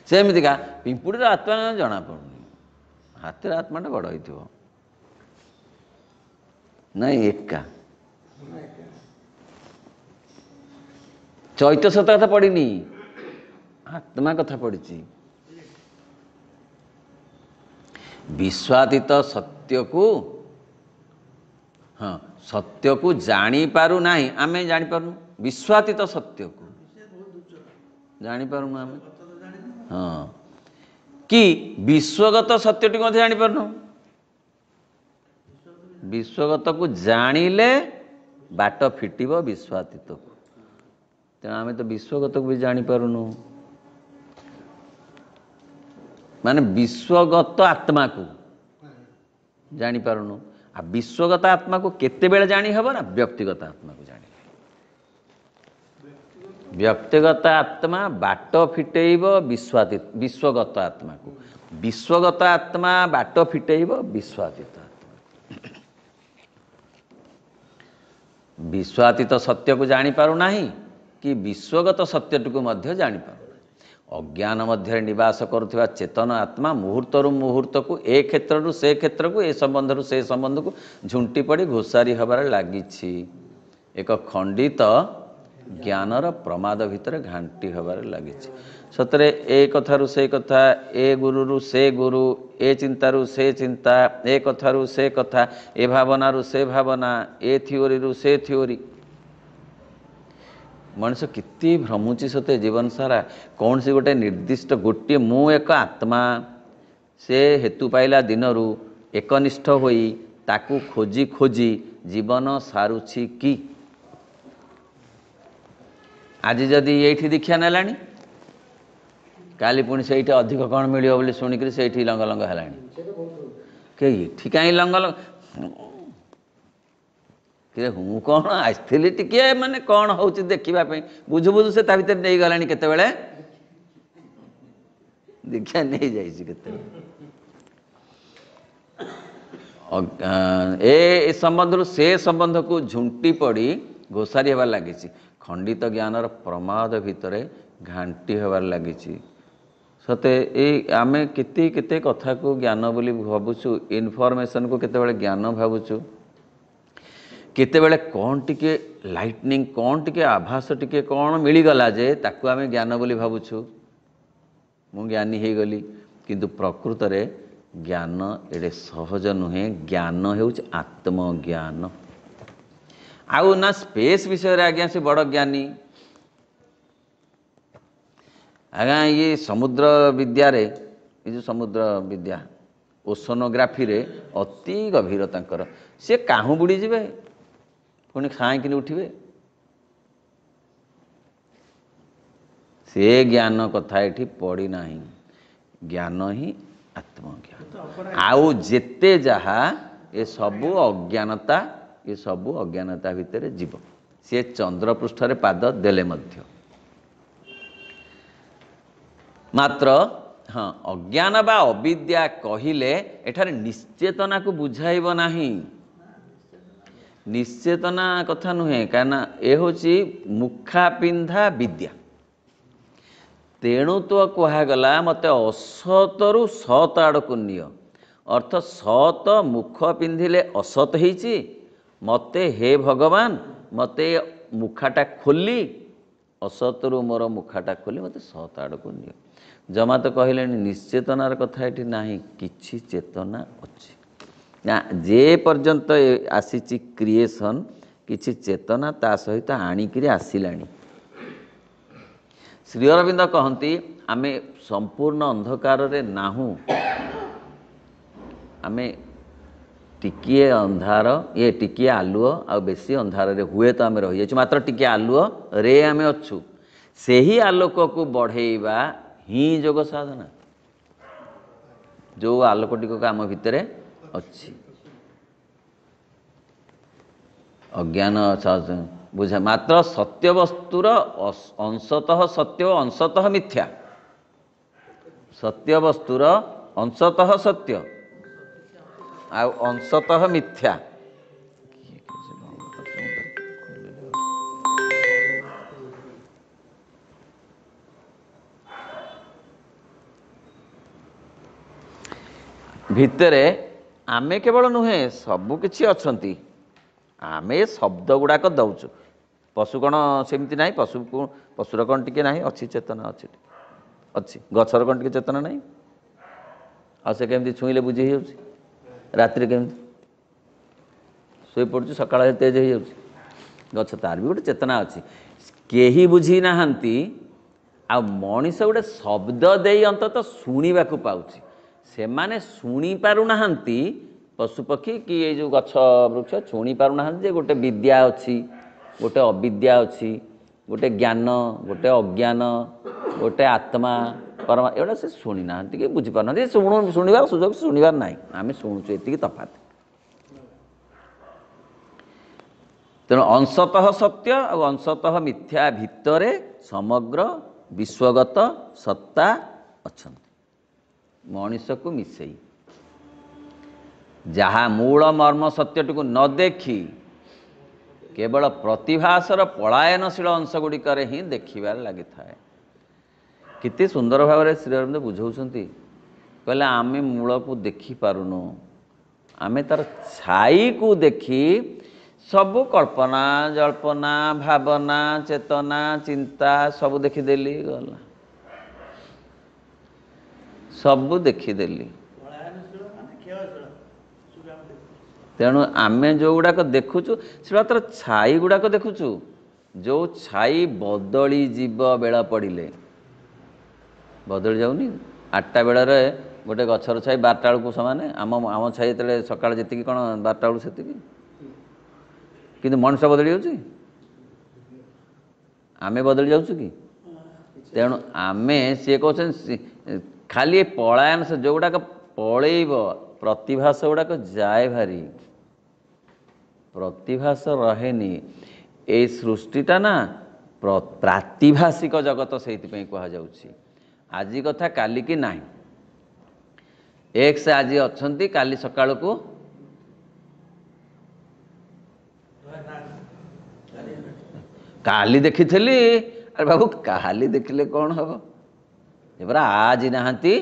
ସେମିତିକା ପିମ୍ପୁଡ଼ିର ଆତ୍ମା ଜଣାପଡ଼ୁନି, ହାତୀର ଆତ୍ମାଟା ବଡ଼ ହେଇଥିବ। ନାଇଁ ଏକା। ଚୈତ୍ୟ ସତ କଥା ପଡ଼ିନି, ଆତ୍ମା କଥା ପଡ଼ିଛି। विश्वातीत सत्य को हाँ सत्य को जानी पारु नाही आमे जानी पारु विश्वातीत सत्य को जानी पारु आमे हाँ कि विश्वगत सत्य टी मध्य जानी पारु विश्वगत को जानिले बाट फिटिबो विश्वातीत को तेना आमे तो विश्वगत को भी जानी पारुनु माने विश्वगत आत्मा को जानी पारुनु आ विश्वगत आत्मा को केते बेले जानी हबो ना व्यक्तिगत आत्मा को जानी व्यक्तिगत आत्मा बाट फिटेइबो विश्वगत आत्मा को विश्वगत आत्मा बाट फिटेइबो विश्वातीत आत्मा विश्वातीत सत्य को जानी पारु नाही कि विश्वगत सत्य को मध्य जानी पारु अज्ञान मध्य निवास करुवा चेतन आत्मा मुहूर्त मुहूर्त को ए क्षेत्र रु से क्षेत्र को ए संबंध रु से संबंध को झुंटी पड़ी घोषारी हबार लगी एक खंडित ज्ञानर प्रमाद भितर घांटी हबार लगी सतरे ए कथारु से कथा ए गुरु रु से गुरु ए चिंतारु से चिंता ए कथारु से कथा ए भावनारु से भावना ए थियोरी रु से थियोरी मनुष्य किती भ्रमुची सते जीवन सारा कौन सी गोटे निर्दिष्ट गोटे मु एक आत्मा से हेतु पाइला दिनरू एकनिष्ठ होई ताकू खोजी खोजी जीवन सारुछि कि आज जदि ये दीक्षा नेलानी काली पुणी से अधिक कौन मिलियो बोली शुणिक से लंग लंग हेलानी कहीं कहीं लंग लंग कि हूँ कौन आसती टिके माने कौन हूँ देखा बुझु बुझु से भर नहीं गला केतबेले दीक्षा नहीं जाए संबंध रु से संबंध को झुंटी पड़ी घोषारी हबार लगी खंडित ज्ञानर प्रमाद भितर घांटी हबार लगी सते आमे केते केते कथा को ज्ञान बोली भावुचु इनफॉरमेशन को केते ज्ञान भावुचु केतेबेले कौन टिके लाइटनिंग कौन टिके आभास टिके कौन मिलगला जे ताकू आमे ज्ञान बोली भावुछु मु ज्ञानी हो गली किंतु प्रकृत रे ज्ञान एडे सहज नुहे ज्ञान हेउच आत्मज्ञान आउ ना स्पेस विषय रे आज्ञा से बड़ ज्ञानी आज्ञा ये समुद्र विद्या रे ये जो समुद्र विद्या ओसोनोग्राफी रे अति गभीर तांकर से काहू बुड़ी जिवे पुणी खाई उठिबे से ज्ञान कथा एठी पड़ी नाही ज्ञान ही आत्मज्ञान आउ जेते जहा ये सबु अज्ञानता ये सबु अज्ञानता भितर जीव से चंद्र पृष्ठ रे पाद देले मध्य मात्र हाँ अज्ञान बा अविद्या कहिले एठारे निश्चेतना को बुझाइब नाही निश्चेतना कथा नुहे कहना ए होची मुखा पिंधा विद्या तेणु तो कहगला मते असतरु सत आड़कु निय अर्थ सत मुख पिंधिले असत ହେଇଛି मते हे भगवान मते मुखाटा खोली असतरु मोर मुखाटा खोली मते सत आड़कु निय जमा तो कहले निश्चेतनार कथा एठी नाही किछि चेतना अछि ना जे पर्यंत आसीची क्रिएशन किछि चेतना ता सहित आनिकरी आसिलानी श्री अरविंद कहती आमे संपूर्ण अंधकार रे नाहू आमे टिकिए अंधार ये टिकिए आलुओ आ बेसी अंधार रे हुए तो आमे रही जाइछु मात्र टिकिए आलुओ रे आमे अछु सेही आलोक को बढ़ेइबा ही योग साधना जो आलोक टिक आम भितर अच्छी अज्ञान बुझा मात्र सत्य वस्तुर अंशतः सत्य अंशतः मिथ्या सत्य वस्तुर अंशतः सत्य आ अंशतः मिथ्या भितरे आमे केवल नुहे सबु किछि अछंती आमे शब्द गुड़ाक दौचु पशु कौन सेमती ना पशु को पशुर कौन टिके ना अच्छी चेतना अच्छी अच्छी गछर कौन टिके चेतना ना ଆଉ ସେ କେମିତି ଛୁଇଁଲେ ବୁଝି ହେଇଯାଉଛି? ରାତିରେ କେମିତି ଶୋଇପଡ଼ୁଛି, ସକାଳେ ତେଜ ହେଇଯାଉଛି। ଗଛ ତାର ବି ଗୋଟେ ଚେତନା ଅଛି, କେହି ବୁଝି ନାହାନ୍ତି। ଆଉ ମଣିଷ ଗୋଟେ ଶବ୍ଦ ଦେଇ ଅନ୍ତତଃ ଶୁଣିବାକୁ ପାଉଛି, ସେମାନେ ଶୁଣି ପାରୁନାହାନ୍ତି। ପଶୁପକ୍ଷୀ କି ଏଇ ଯେଉଁ ଗଛ ବୃକ୍ଷ ଶୁଣି ପାରୁନାହାନ୍ତି ଯେ ଗୋଟେ ବିଦ୍ୟା ଅଛି, ଗୋଟେ ଅବିଦ୍ୟା ଅଛି, ଗୋଟେ ଜ୍ଞାନ, ଗୋଟେ ଅଜ୍ଞାନ, ଗୋଟେ ଆତ୍ମା ପରମା, ଏଗୁଡ଼ା ସେ ଶୁଣି ନାହାନ୍ତି କି ବୁଝିପାରୁନାହାନ୍ତି। ଶୁଣିବାର ସୁଯୋଗ ଶୁଣିବାର ନାହିଁ, ଆମେ ଶୁଣୁଛୁ, ଏତିକି ତଫାତ୍। ତେଣୁ ଅଂଶତଃ ସତ୍ୟ ଆଉ ଅଂଶତଃ ମିଥ୍ୟା ଭିତରେ ସମଗ୍ର ବିଶ୍ୱଗତ ସତ୍ତା ଅଛନ୍ତି ମଣିଷକୁ ମିଶେଇ। ଯାହା ମୂଳ ମର୍ମ ସତ୍ୟଟିକୁ ନ ଦେଖି କେବଳ ପ୍ରତିଭାସର ପଳାୟନଶୀଳ ଅଂଶ ଗୁଡ଼ିକରେ ହିଁ ଦେଖିବାରେ ଲାଗିଥାଏ। କେତେ ସୁନ୍ଦର ଭାବରେ ଶ୍ରୀଅରବିନ୍ଦ ବୁଝଉଛନ୍ତି, କହିଲେ ଆମେ ମୂଳକୁ ଦେଖିପାରୁନୁ, ଆମେ ତାର ଛାଇକୁ ଦେଖି ସବୁ କଳ୍ପନା ଜଳ୍ପନା ଭାବନା ଚେତନା ଚିନ୍ତା ସବୁ ଦେଖିଦେଲି, ଗଲା ସବୁ ଦେଖିଦେଲି। ତେଣୁ ଆମେ ଯେଉଁଗୁଡ଼ାକ ଦେଖୁଛୁ ସେଟା ତାର ଛାଇ ଗୁଡ଼ାକ ଦେଖୁଛୁ, ଯେଉଁ ଛାଇ ବଦଳି ଯିବ ବେଳ ପଡ଼ିଲେ। ବଦଳି ଯାଉନି? 8ଟା ବେଳରେ ଗୋଟେ ଗଛର ଛାଇ 12ଟା ବେଳକୁ ସମାନ, ଆମ ଛାଇ ଯେତେବେଳେ ସକାଳେ ଯେତିକି କ'ଣ 12ଟା ବେଳକୁ ସେତିକି। କିନ୍ତୁ ମଣିଷ ବଦଳି ଯାଉଛି, ଆମେ ବଦଳି ଯାଉଛୁ କି? ତେଣୁ ଆମେ, ସିଏ କହୁଛନ୍ତି ଖାଲି ପଳାୟନ, ଯେଉଁଗୁଡ଼ାକ ପଳେଇବ, ପ୍ରତିଭାସ ଗୁଡ଼ାକ ଯାଏ ଭାରି, ପ୍ରତିଭାସ ରହେନି। ଏଇ ସୃଷ୍ଟିଟା ନା ପ୍ରାତିଭାସିକ ଜଗତ, ସେଇଥିପାଇଁ କୁହାଯାଉଛି। ଆଜି କଥା କାଲିକି ନାହିଁ। ଏକ୍ସ ଆଜି ଅଛନ୍ତି, କାଲି ସକାଳକୁ କାଲି ଦେଖିଥିଲି। ଆରେ ବାବୁ, କାଲି ଦେଖିଲେ କ'ଣ ହବ? ଏ ପରା ଆଜି ନାହାନ୍ତି।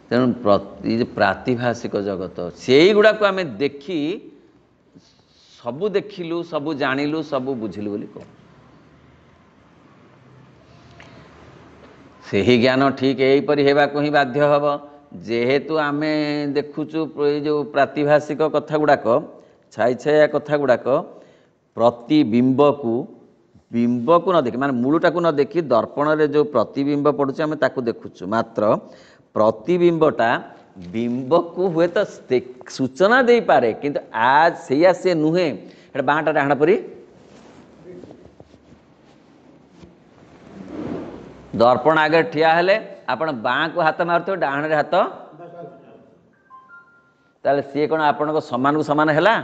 ତେଣୁ ପ୍ରାତିଭାସିକ ଜଗତ, ସେଇଗୁଡ଼ାକୁ ଆମେ ଦେଖି ସବୁ ଦେଖିଲୁ, ସବୁ ଜାଣିଲୁ, ସବୁ ବୁଝିଲୁ ବୋଲି କହୁ। ସେହି ଜ୍ଞାନ ଠିକ୍ ଏହିପରି ହେବାକୁ ହିଁ ବାଧ୍ୟ ହେବ। ଯେହେତୁ ଆମେ ଦେଖୁଛୁ ଏଇ ଯେଉଁ ପ୍ରାତିଭାସିକ କଥା ଗୁଡ଼ାକ, ଛାଇ ଛାୟା କଥା ଗୁଡ଼ାକ, ପ୍ରତିବିମ୍ବକୁ ନ ଦେଖି, ମାନେ ମୂଳଟାକୁ ନ ଦେଖି ଦର୍ପଣରେ ଯେଉଁ ପ୍ରତିବିମ୍ବ ପଡ଼ୁଛି ଆମେ ତାକୁ ଦେଖୁଛୁ। ମାତ୍ର ପ୍ରତିବିମ୍ବଟା ବିମ୍ବକୁ ହୁଏତ ସୂଚନା ଦେଇପାରେ, କିନ୍ତୁ ସେଇଆ ସେ ନୁହେଁ। ସେଟା ବାଁଟା ଡାହାଣ ପରି। ଦର୍ପଣ ଆଗରେ ଠିଆ ହେଲେ ଆପଣ ବାଁକୁ ହାତ ମାରୁଥିବେ, ଡାହାଣରେ ହାତ, ତାହେଲେ ସିଏ କ'ଣ ଆପଣଙ୍କ ସମାନକୁ ସମାନ ହେଲା?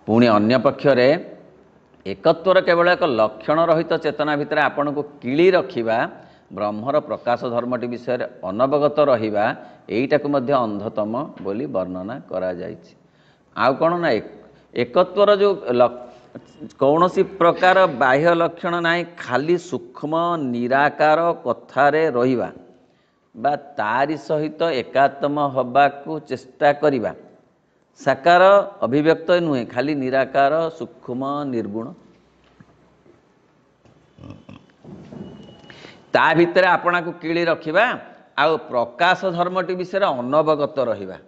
ପୁଣି ଅନ୍ୟ ପକ୍ଷରେ ଏକତ୍ୱର କେବଳ ଏକ ଲକ୍ଷଣ ରହିତ ଚେତନା ଭିତରେ ଆପଣଙ୍କୁ କିଳି ରଖିବା, ବ୍ରହ୍ମର ପ୍ରକାଶ ଧର୍ମଟି ବିଷୟରେ ଅନବଗତ ରହିବା, ଏଇଟାକୁ ମଧ୍ୟ ଅନ୍ଧତମ ବୋଲି ବର୍ଣ୍ଣନା କରାଯାଇଛି। ଆଉ କ'ଣ ନା, ଏକତ୍ୱର ଯେଉଁ କୌଣସି ପ୍ରକାର ବାହ୍ୟ ଲକ୍ଷଣ ନାହିଁ, ଖାଲି ସୂକ୍ଷ୍ମ ନିରାକାର କଥାରେ ରହିବା ବା ତାରି ସହିତ ଏକାତ୍ମ ହେବାକୁ ଚେଷ୍ଟା କରିବା। ସାକାର ଅଭିବ୍ୟକ୍ତ ନୁହେଁ, ଖାଲି ନିରାକାର ସୂକ୍ଷ୍ମ ନିର୍ଗୁଣ। ତା ଭିତରେ ଆପଣଙ୍କୁ କିଳି ରଖିବା, ଆଉ ପ୍ରକାଶ ଧର୍ମଟି ବିଷୟରେ ଅନବଗତ ରହିବା।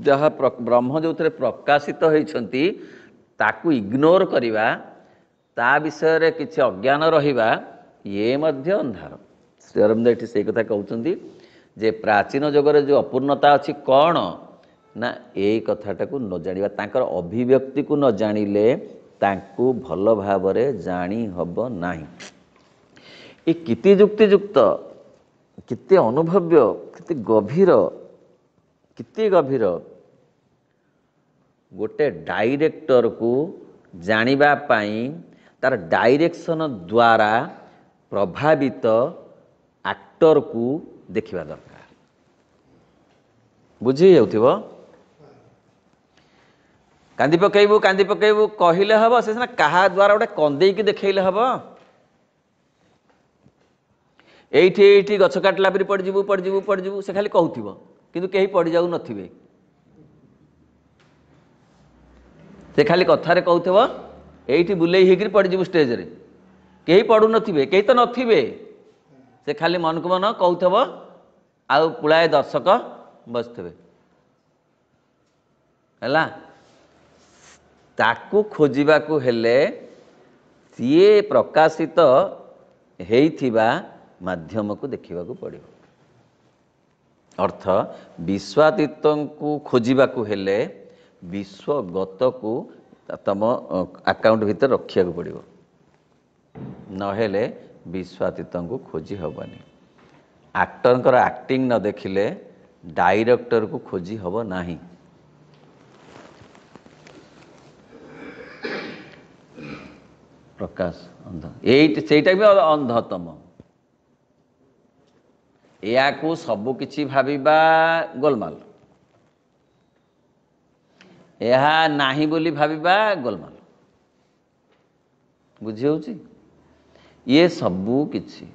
ଯାହା ବ୍ରହ୍ମ ଯେଉଁଥିରେ ପ୍ରକାଶିତ ହୋଇଛନ୍ତି ତାକୁ ଇଗ୍ନୋର କରିବା, ତା ବିଷୟରେ କିଛି ଅଜ୍ଞାନ ରହିବା, ଇଏ ମଧ୍ୟ ଅନ୍ଧାର। ଶ୍ରୀଅରବିନ୍ଦ ଏଠି ସେଇ କଥା କହୁଛନ୍ତି ଯେ ପ୍ରାଚୀନ ଯୁଗରେ ଯେଉଁ ଅପୂର୍ଣ୍ଣତା ଅଛି କ'ଣ ନା, ଏଇ କଥାଟାକୁ ନ ଜାଣିବା, ତାଙ୍କର ଅଭିବ୍ୟକ୍ତିକୁ ନ ଜାଣିଲେ ତାଙ୍କୁ ଭଲ ଭାବରେ ଜାଣି ହେବ ନାହିଁ। ଏ କେତେ ଯୁକ୍ତିଯୁକ୍ତ, କେତେ ଅନୁଭବ୍ୟ, କେତେ ଗଭୀର, କେତେ ଗଭୀର। ଗୋଟେ ଡାଇରେକ୍ଟରକୁ ଜାଣିବା ପାଇଁ ତାର ଡାଇରେକ୍ସନ ଦ୍ୱାରା ପ୍ରଭାବିତ ଆକ୍ଟରକୁ ଦେଖିବା ଦରକାର। ବୁଝି ଯାଉଥିବ। କାନ୍ଦି ପକେଇବୁ କହିଲେ ହେବ, ସେ ସିନା କାହା ଦ୍ୱାରା ଗୋଟେ କନ୍ଦେଇକି ଦେଖେଇଲେ ହେବ। ଏଇଠି ଗଛ କାଟିଲା ପରି ପଡ଼ିଯିବୁ, ସେ ଖାଲି କହୁଥିବ, କିନ୍ତୁ କେହି ପଡ଼ିଯାଉ ନଥିବେ। ସେ ଖାଲି କଥାରେ କହୁଥିବ, एठी बुलेई होकर पड़ू स्टेज रे कहीं पड़ू नथिबे कहीं तो नथिबे से खाली मन को मन कहूथब आउ पुलाए दर्शक बसथिबे हैला ताकू खोजिबाकू हेले सीए प्रकाशित हेइथिबा माध्यम को देखिबाकू पड़िबो अर्थ विश्वातीत को खोजिबाकू हेले विश्वगत को तम अकाउंट भीतर रखिया को पड़िबो नहेले विश्वातीत को खोजी हबनी एक्टर एक्टिंग न देखिले डायरेक्टर को खोजी हब नाही प्रकाश अंध सेटा भी अंधतम या को सबु किछि भाबिबा गोलमाल यह नाही बोली भाबिबा गोलमाल बुझी होउची ये सबु किछि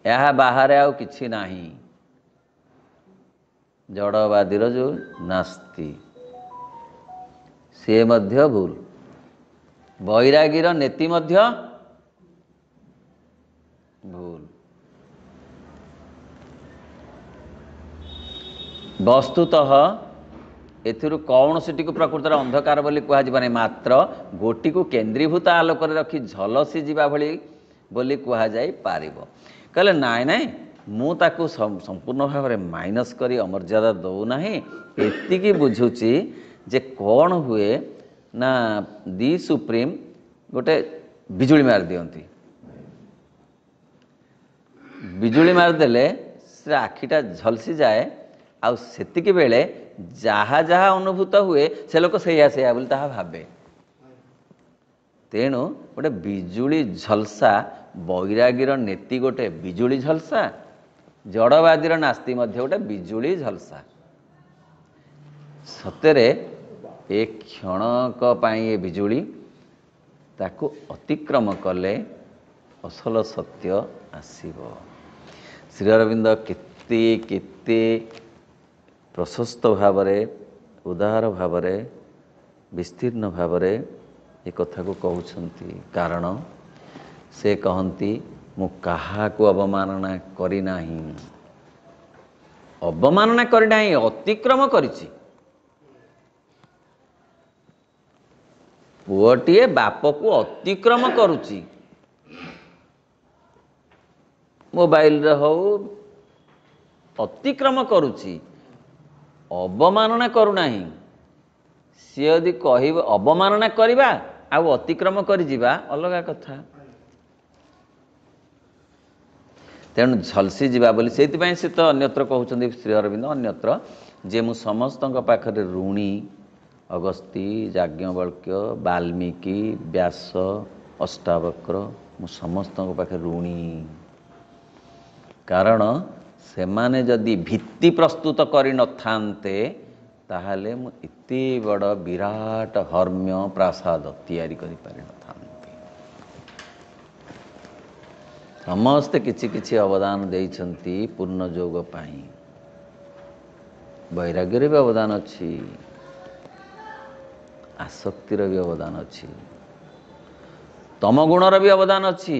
यह बाहर आउ किछि नाही जड़वादीर जो नास्ति से मध्य भूल बैरागीर नीति मध्य भूल वस्तुतः एथिरु कौन सीटी को प्रकृत अंधकार बोली कहुना मात्र गोटी को केन्द्रीभूत आलोक रखी झलसी जीवा भली बोली कहुई पारिब कहले नाई नाई मु ताकू संपूर्ण भाव में माइनस करी अमर्यादा दौना एतिकी बुझुची जे कौन हुए ना दी सुप्रीम गोटे बिजुली मार दियंती बिजुली मारदेले से आखिटा झलसी जाए आउ सेतिकी बेले जहा जहा अनुभूत हुए से लोक से बोली ताहा भाबे तेणु गोटे बिजुली झलसा बैरागीर नीति गोटे बिजुली झलसा जड़वादीर नास्ति मध्य गोटे बिजुली झलसा सतेरे ए क्षणक पाई ए बिजुली ताकू अतिक्रम कले असल सत्य आसीबो श्री अरविंद केते केते प्रशस्त भावरे उदार भावरे विस्तीर्ण भावरे ए कथा को कहउछंती कारण से कहंती मु काहा को अवमानना करी नाही अवमानना करी नाही अतिक्रम करिछि पुअटीए बाप को अतिक्रम करुची मोबाइल रे हो अतिक्रम करुची अवमानना करू नाही सी यदि कह अवमानना करवा आउ अतिक्रम कर जिबा अलगा कथा तेणु झलसी जीवा बोली से तो अन्यत्र कहउछंती श्री अरविंद अन्यत्र जे मु समस्त पाखरे ऋणी अगस्ती याज्ञवल्क्य वाल्मीकि व्यास अष्टावक्र मु समस्त पाखे ऋणी कारण सेमाने जदि भित्ति प्रस्तुत करि न थान्ते ताहाले मु इति बड़ विराट हर्म्य प्रासाद तैयारी करि पारि न थान्ते समस्ते किछि किछि अवदान देइछन्ति पूर्ण जोग पाई वैराग्य भी अवदान अछि आसक्तिर भी अवदान अच्छी तम गुणर भी अवदान अच्छी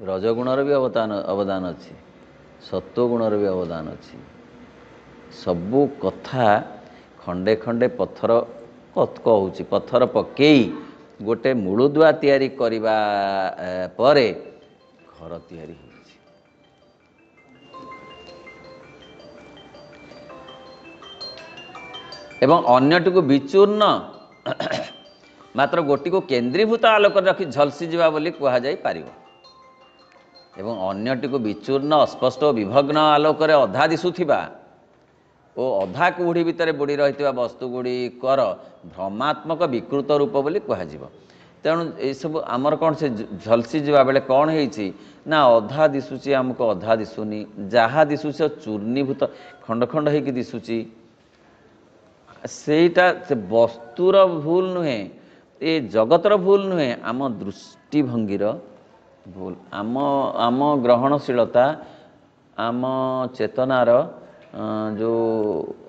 रजगुणर भी अवदान अच्छी सत्व गुणर भी अवदान अच्छी सबू कथा खंडे खंडे पत्थर कहूँ पत्थर पकई गोटे मूलदुआ तैयारी करिबा परे घर तैयारी होछि एवं अन्यटी को विचूर्ण मात्र गोटी को केन्द्रीभूत आलोक रखी झलसी जीवा बोली कहा जाई पारिबो एवं अन्यटी को विचूर्ण अस्पष्ट विभग्न आलोक अधा दिशुथिबा ओ अधा कुहुड़ी भितर बुड़ी रही वस्तु गुड़िकर भ्रमात्मक विकृत रूप बोली कहुब तेणु सब आमर कौन से झलसी जावा बेले कौन होइछि ना अधा दिशुची आमको अधा दिशुनी जहाँ दिशुची चूर्णीभूत खंड खंड होइकी दिशुची सेटा से वस्तुर भूल नुहे ये जगतर भूल नुहे आम दृष्टिभंगीर भूल आम आम ग्रहणशीलता आम चेतनार जो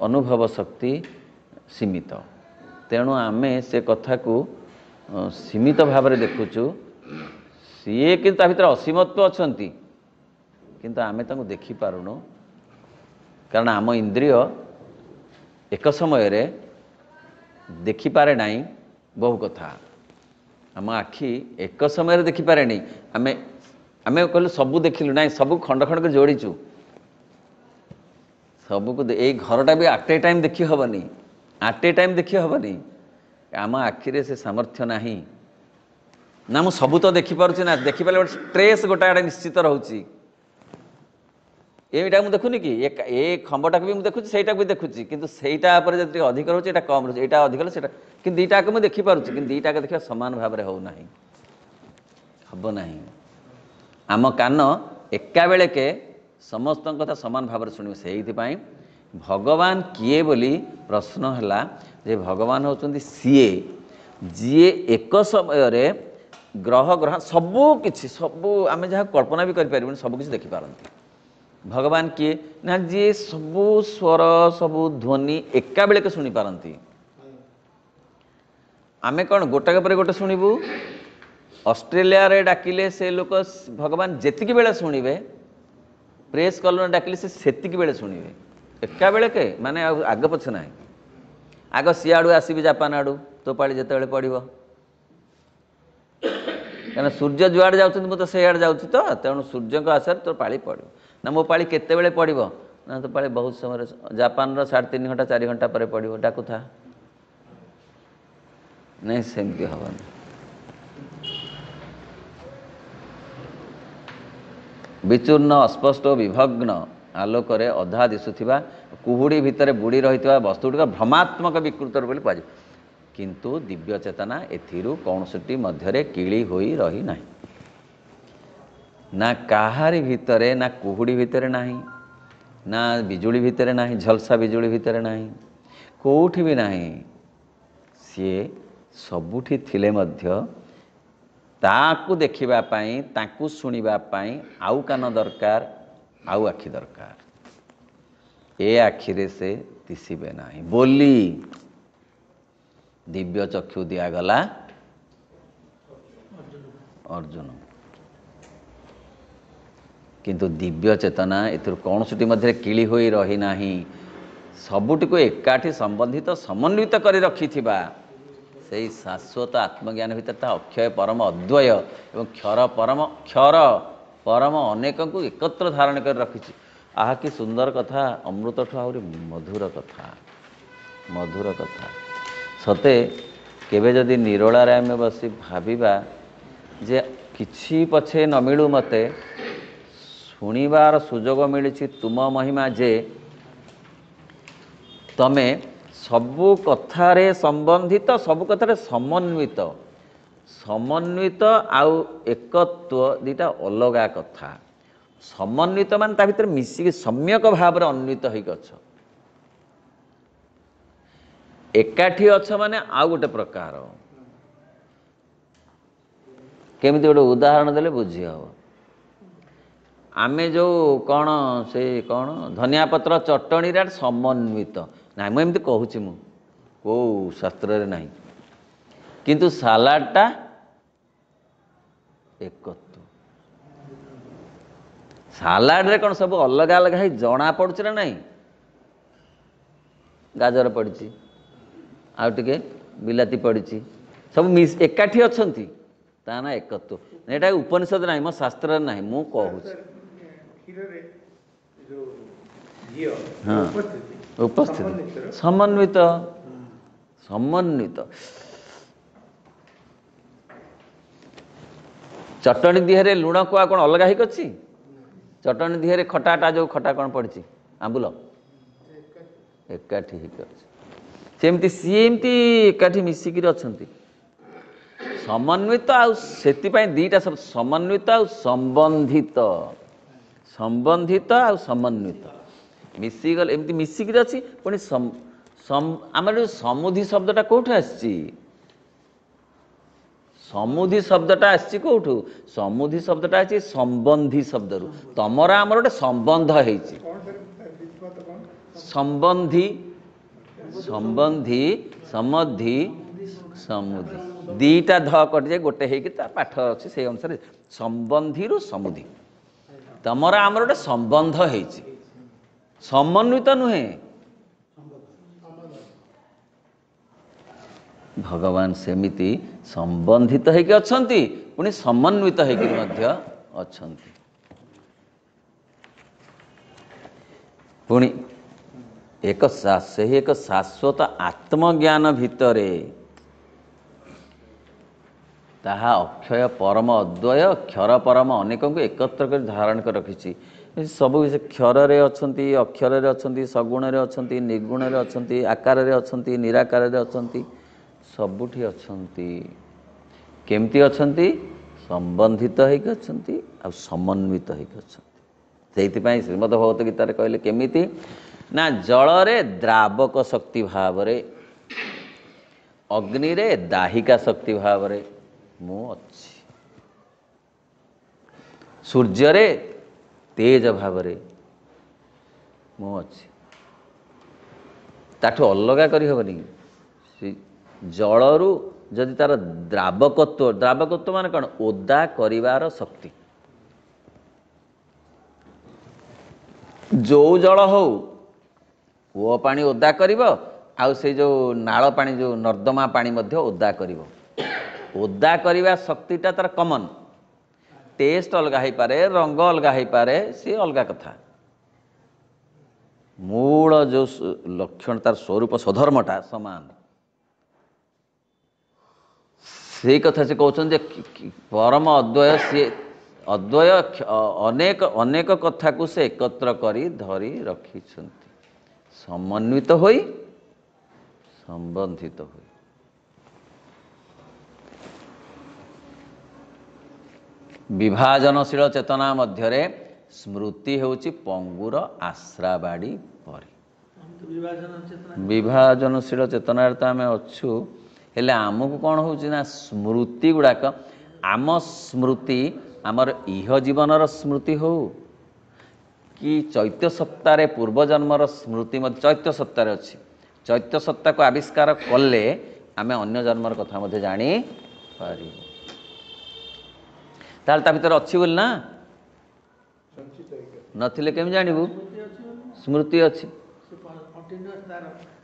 अनुभव शक्ति सीमित तेणु आमे से कथा को सीमित भाव में देखुचु सीए कि भीतर असीमत्व अछंती किंतु आमे तांको देखि पारुनु कारण आम इंद्रिय एक समय रे देखि पारे नाही बहु कथा आम आखि एक समय रे देखि पारे नहीं आमे आमे कहलु सबु देखिलु नाही सबु खंड खंड के जोड़ीचु सबु को ए घरटा भी एट ए टाइम देखि हबनी एट ए टाइम देखि हबनी आम आखिरे से सामर्थ्य नाही ना मु सबु तो देखि पारुछि ना देखि पाले स्ट्रेस गोटा निश्चित रहउछि एटा मुझे देखुनी कि ए खंबटा भी मुझे देखुची सेटा भी देखुची किंतु सेटा पर जब अधिक रोचे एटा कम रोचे एटा अधिक सेटा कि दीटा को मैं देखि पारुछि कि दीटा के देखिया समान भाव रे हो नाही हबो नाही आम कान एका बेले के समस्त कथा समान भाव रे सुनिबे सेहिति पई भगवान किए बोली प्रश्न हला जे भगवान होचंदी सीए जीए एक समय रे ग्रह ग्रह सबु किछि सबु आमे जहा कल्पना भी करि परिबन सबु किछि देखि पारंती भगवान किए ना जी सबू स्वर सबू ध्वनि एका बेले के शुणी पारती आमे कौन गोटाक पर गोटे शुणबू ऑस्ट्रेलिया रे डाकिले से लोक भगवान जेतिकी बेले शुणिबे प्रेस कॉलोनी डाकिले से सेतिकी बेले शुणिबे एका बेले के माने आग पछ ना आग सियाड़ू आसबि जापान आड़ू तो पाली जिते पड़ो क्या सूर्य जुआड़े जाऊँ मुझे से आड़े जाऊँ तो तेणु सूर्य को आसार तो पाली पड़ो ना मो पाली केते पड़ो ना तो पाली बहुत समय जापान 3.5 घंटा 4 घंटा पर पड़ो डाकू था नहीं सेमती हबनी विचूर्ण अस्पष्ट विभग्न आलोकरे अधा दिशुथिबा कुहुड़ी भितर बुड़ी रही वस्तुटा भ्रमात्मक विकृतर बोली कह किंतु दिव्य चेतना एथिरु कौनसटी मध्यरे किली होई रही नहीं ना काहारी भितरे ना कुहुड़ी भितरे नहीं ना बिजुली भितरे नहीं झलसा बिजुली भितरे नहीं कोठी भी नहीं सी सबुठी थिले मध्य ताकू देखिबा पाई ताकू सुनिबा पाई आउ कान दरकार आउ आखि दरकार ए आखिरे से दिशिबे नहीं बोली दिव्य चक्षु दियागला अर्जुन किंतु दिव्य चेतना एथुर कौनसटी मध्य किली होई रही नाही सबुटी को एकाठी संबंधित समन्वित कर रखिथिबा सेही शाश्वत आत्मज्ञान भितर ता अक्षय परम अद्वय एवं क्षर परम अनेक को एकत्र धारण कर रखिछि आहा कि सुंदर कथा अमृत ठू आहुरी मधुर कथा सते केबे जदि निरोला रे आमे बसी भाबिबा जे किछि पछे न मिलू मते शुणिबार सुजोग मिली तुम महिमा जे तमे सबु कथारे संबंधित सबु कथारे समन्वित समन्वित आउ एकत्व दीटा अलगा कथा समन्वित मान ता भितर मिसिक सम्यक भाव रे अन्वित होई गछ एकाठी अछ माने आउ गोटे प्रकार केमिति गोटे उदाहरण देले बुझी हबो आमे जो कौन से कौन धनिया पत्र चटणी रे समन्वित ना मैं एमती कहूँ मु को शास्त्र रे नहीं किंतु सालाडटा एकत्व सालाड रे कौन सब अलग अलग है जना पड़ुछ ना नहीं गाजर पड़ी आउ टिके बिलाती पड़ी सब एकाठी अछंती ता ना एकत्व एटा उपनिषद नहीं मो शास्त्र नहीं मु कहूँ हाँ उपस्थिति समन्वित समन्वित चटणी दिहरे लुण को कौन अलग ही कछि चटणी दिहरे खटाटा जो खटा कौन पड़ी आंबुल एकाठी सेमती सीएमती एकाठी मिसिकी अछंती समन्वित आउ दीटा सब समन्वित आउ संबंधित संबंधित आउ समन्वित मिसिगल एमती मिसिकी अच्छी पुणी आमर समुधि शब्दटा कौट आसी समुधि शब्दटा आसी कौटू समुधि शब्दटा आसी संबंधी शब्द रु तमर आमर गोटे संबंध है संबंधी संबंधी समधि समुधि दीटा ध कटे गोटे होगी पाठ अच्छे से अनुसार संबंधी रु समुधि तमर आमर गोटे संबंध है समन्वित नुहे भगवान सेमिति संबंधित होइके अछंती पुणी समन्वित होइके मध्य अछंती पुणी एक शाश्वत आत्मज्ञान भितरे ताहा अक्षय परम अद्वय क्षर परम अनेक को एकत्र कर धारण कर रखी सब क्षर रे अछंती अक्षर रे अछंती सगुण रे अछंती निर्गुण रे अछंती आकार रे अछंती निराकार रे अछंती सबुठी अछंती केमती अछंती संबंधित होइके अछंती आ समन्वित होइके अछंती सेति पई श्रीमद् भगवत गीता रे कहले केमिति ना जल रे द्रावक शक्ति भाव रे अग्नि रे दाहिका शक्ति भाव रे मु अच्छी सूर्य रे तेज भाव रे मु अच्छी ताठू अलगा करी हबनी जलरू जदि तार द्रावकत्व माने कौन ओदा करिवार शक्ति जो जल हो वो पानी ओदा करिवो आउ से जो नाଳ पानी जो नर्दमा पानी मध्य ओदा करिवो ओदा करिवा शक्तिटा तार कमन टेस्ट अलगा हो पारे रंग अलगा हो पारे सी अलगा कथा मूल जो लक्षण तार स्वरूप स्वधर्मटा समान से कथा से कहते परम अद्वय सी अद्वय अनेक अनेक कथा को से एकत्र करी धरी रखी समन्वित होई संबंधित होई विभाजनशील चेतना मध्यरे स्मृति होउची पंगुर आश्राबाड़ी परी विभाजनशील चेतना तो आम अच्छु हेले आमको कौन होउची ना स्मृति गुड़ाक आम स्मृति आमर इह जीवनर स्मृति हो कि चैत्य सप्ताह पूर्वजन्मर स्मृति चैत्य सप्ताह अच्छी चैत्य सप्ताह को आविष्कार कले आम अन्य जन्मर कथा मध्य जानी पारि ताल ता भीतर अच्छी बोल ना नथिले केम जानबू स्मृति अच्छी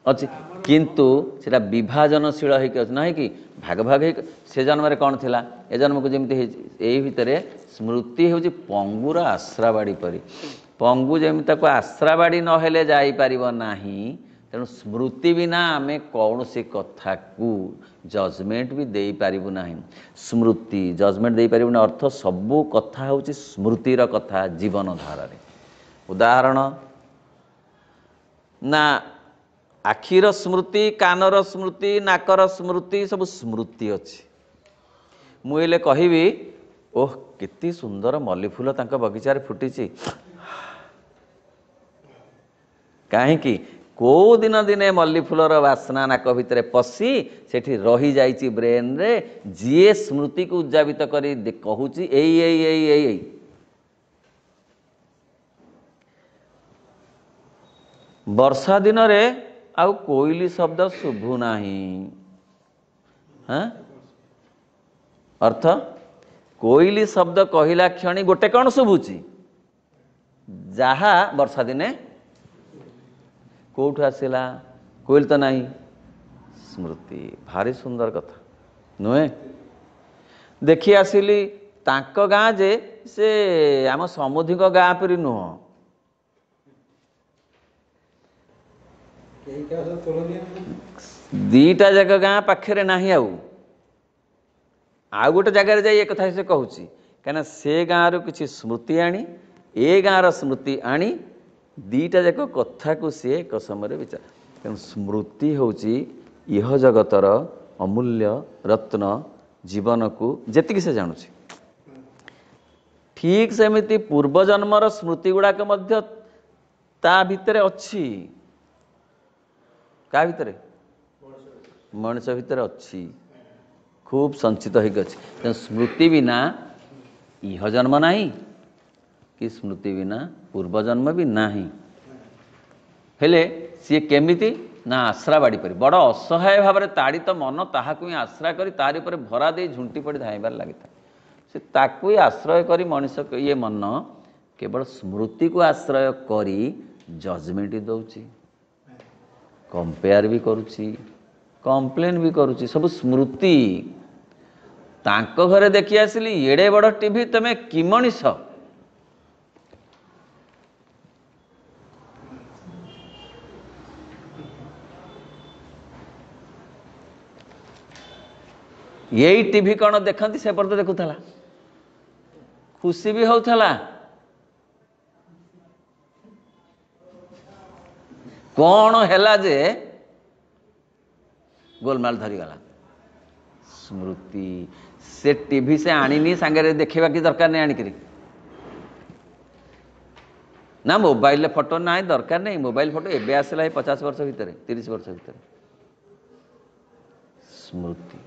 अच्छी किंतु सेटा विभाजनशील होइके ना कि भाग भाग हो से जन्म कौन थिला ए जन्म को जमी यही भितर स्मृति हूँ पंगुर आश्राबाड़ी परी पंगु जमी आश्राबाड़ी नहेले जापर नहीं तेणु स्मृति बिना आम कौन सी कथा को जजमेंट भी दे पारिबु नहीं स्मृति जजमेंट दे पारिबु ना अर्थ सबू कथा हूँ स्मृतिर कथा जीवन धारा उदाहरण ना आखिर स्मृति कानर स्मृति नाकर स्मृति सब स्मृति अच्छी मुझे कहबी ओह केते सुंदर मल्ली फूल तांका बगीचार फुटी कहीं को दिन दिने मल्ली फूलर बासना नाक भितर पशि सेठी रही जाइछि ब्रेन रे जीए स्मृति को उज्जावित करी कहूची एई वर्षा दिन रे आउ कोइली शब्द शुभु नहीं हाँ अर्थ कोइली शब्द कहला क्षणी गोटे कौन शुभुची जहा वर्षा दिने कौटू आसला कोइल तो नहीं स्मृति भारी सुंदर कथा नुहे देखी आसिली तांक गाँ जे से आम समुद्री गाँ परी नुह दीटा जगह गाँ पाखे नहीं आउ गोटे जगार जा कथा से कहूँ कहीं से गाँव किसी स्मृति आनी ए गाँव स्मृति आनी दीटा जाक कथा को सी एक समय विचार तेणु स्मृति हूँ इह जगतर अमूल्य रत्न जीवन को जी से जानूँ ठीक सेमिति पूर्वजन्मर स्मृति गुड़ाक ता भितर अच्छी क्या भितर मनुष्य भितर अच्छी खूब संचित होगी अच्छी तेणु स्मृति बिना इह जन्म नहीं कि स्मृति बिना पूर्वजन्म भी नहीं हेले सी केमिति ନା ଆଶ୍ରା ବାଡ଼ି ପରି ବଡ଼ ଅସହାୟ ଭାବରେ ତାଡ଼ିତ ମନ ତାହାକୁ ହିଁ ଆଶ୍ରା କରି ତାରି ଉପରେ ଭରା ଦେଇ ଝୁଣ୍ଟି ପଡ଼ି ଧାଇଁବାରେ ଲାଗିଥାଏ। ସେ ତାକୁ ହିଁ ଆଶ୍ରୟ କରି ମଣିଷ ଇଏ ମନ କେବଳ ସ୍ମୃତିକୁ ଆଶ୍ରୟ କରି ଜଜମେଣ୍ଟ ଦେଉଛି, କମ୍ପେୟାର ବି କରୁଛି, କମ୍ପ୍ଲେନ୍ ବି କରୁଛି। ସବୁ ସ୍ମୃତି। ତାଙ୍କ ଘରେ ଦେଖି ଆସିଲି ଏଡ଼େ ବଡ଼ ଟିଭି, ତମେ କି ମଣିଷ? ଏଇ ଟିଭି କ'ଣ ଦେଖନ୍ତି ସେପଟେ ତ ଦେଖୁଥିଲା, ଖୁସି ବି ହଉଥିଲା। କ'ଣ ହେଲା ଯେ ଗୋଲମାଲ ଧରିଗଲା? ସ୍ମୃତି। ସେ ଟିଭି ସେ ଆଣିନି ସାଙ୍ଗରେ ଦେଖିବା କିଛି ଦରକାର ନାହିଁ ଆଣିକିରି, ନା ମୋବାଇଲରେ ଫଟୋ ନାହିଁ ଦରକାର ନାହିଁ। ମୋବାଇଲ ଫଟୋ ଏବେ ଆସିଲା ଏଇ 50 ବର୍ଷ ଭିତରେ, 30 ବର୍ଷ ଭିତରେ। ସ୍ମୃତି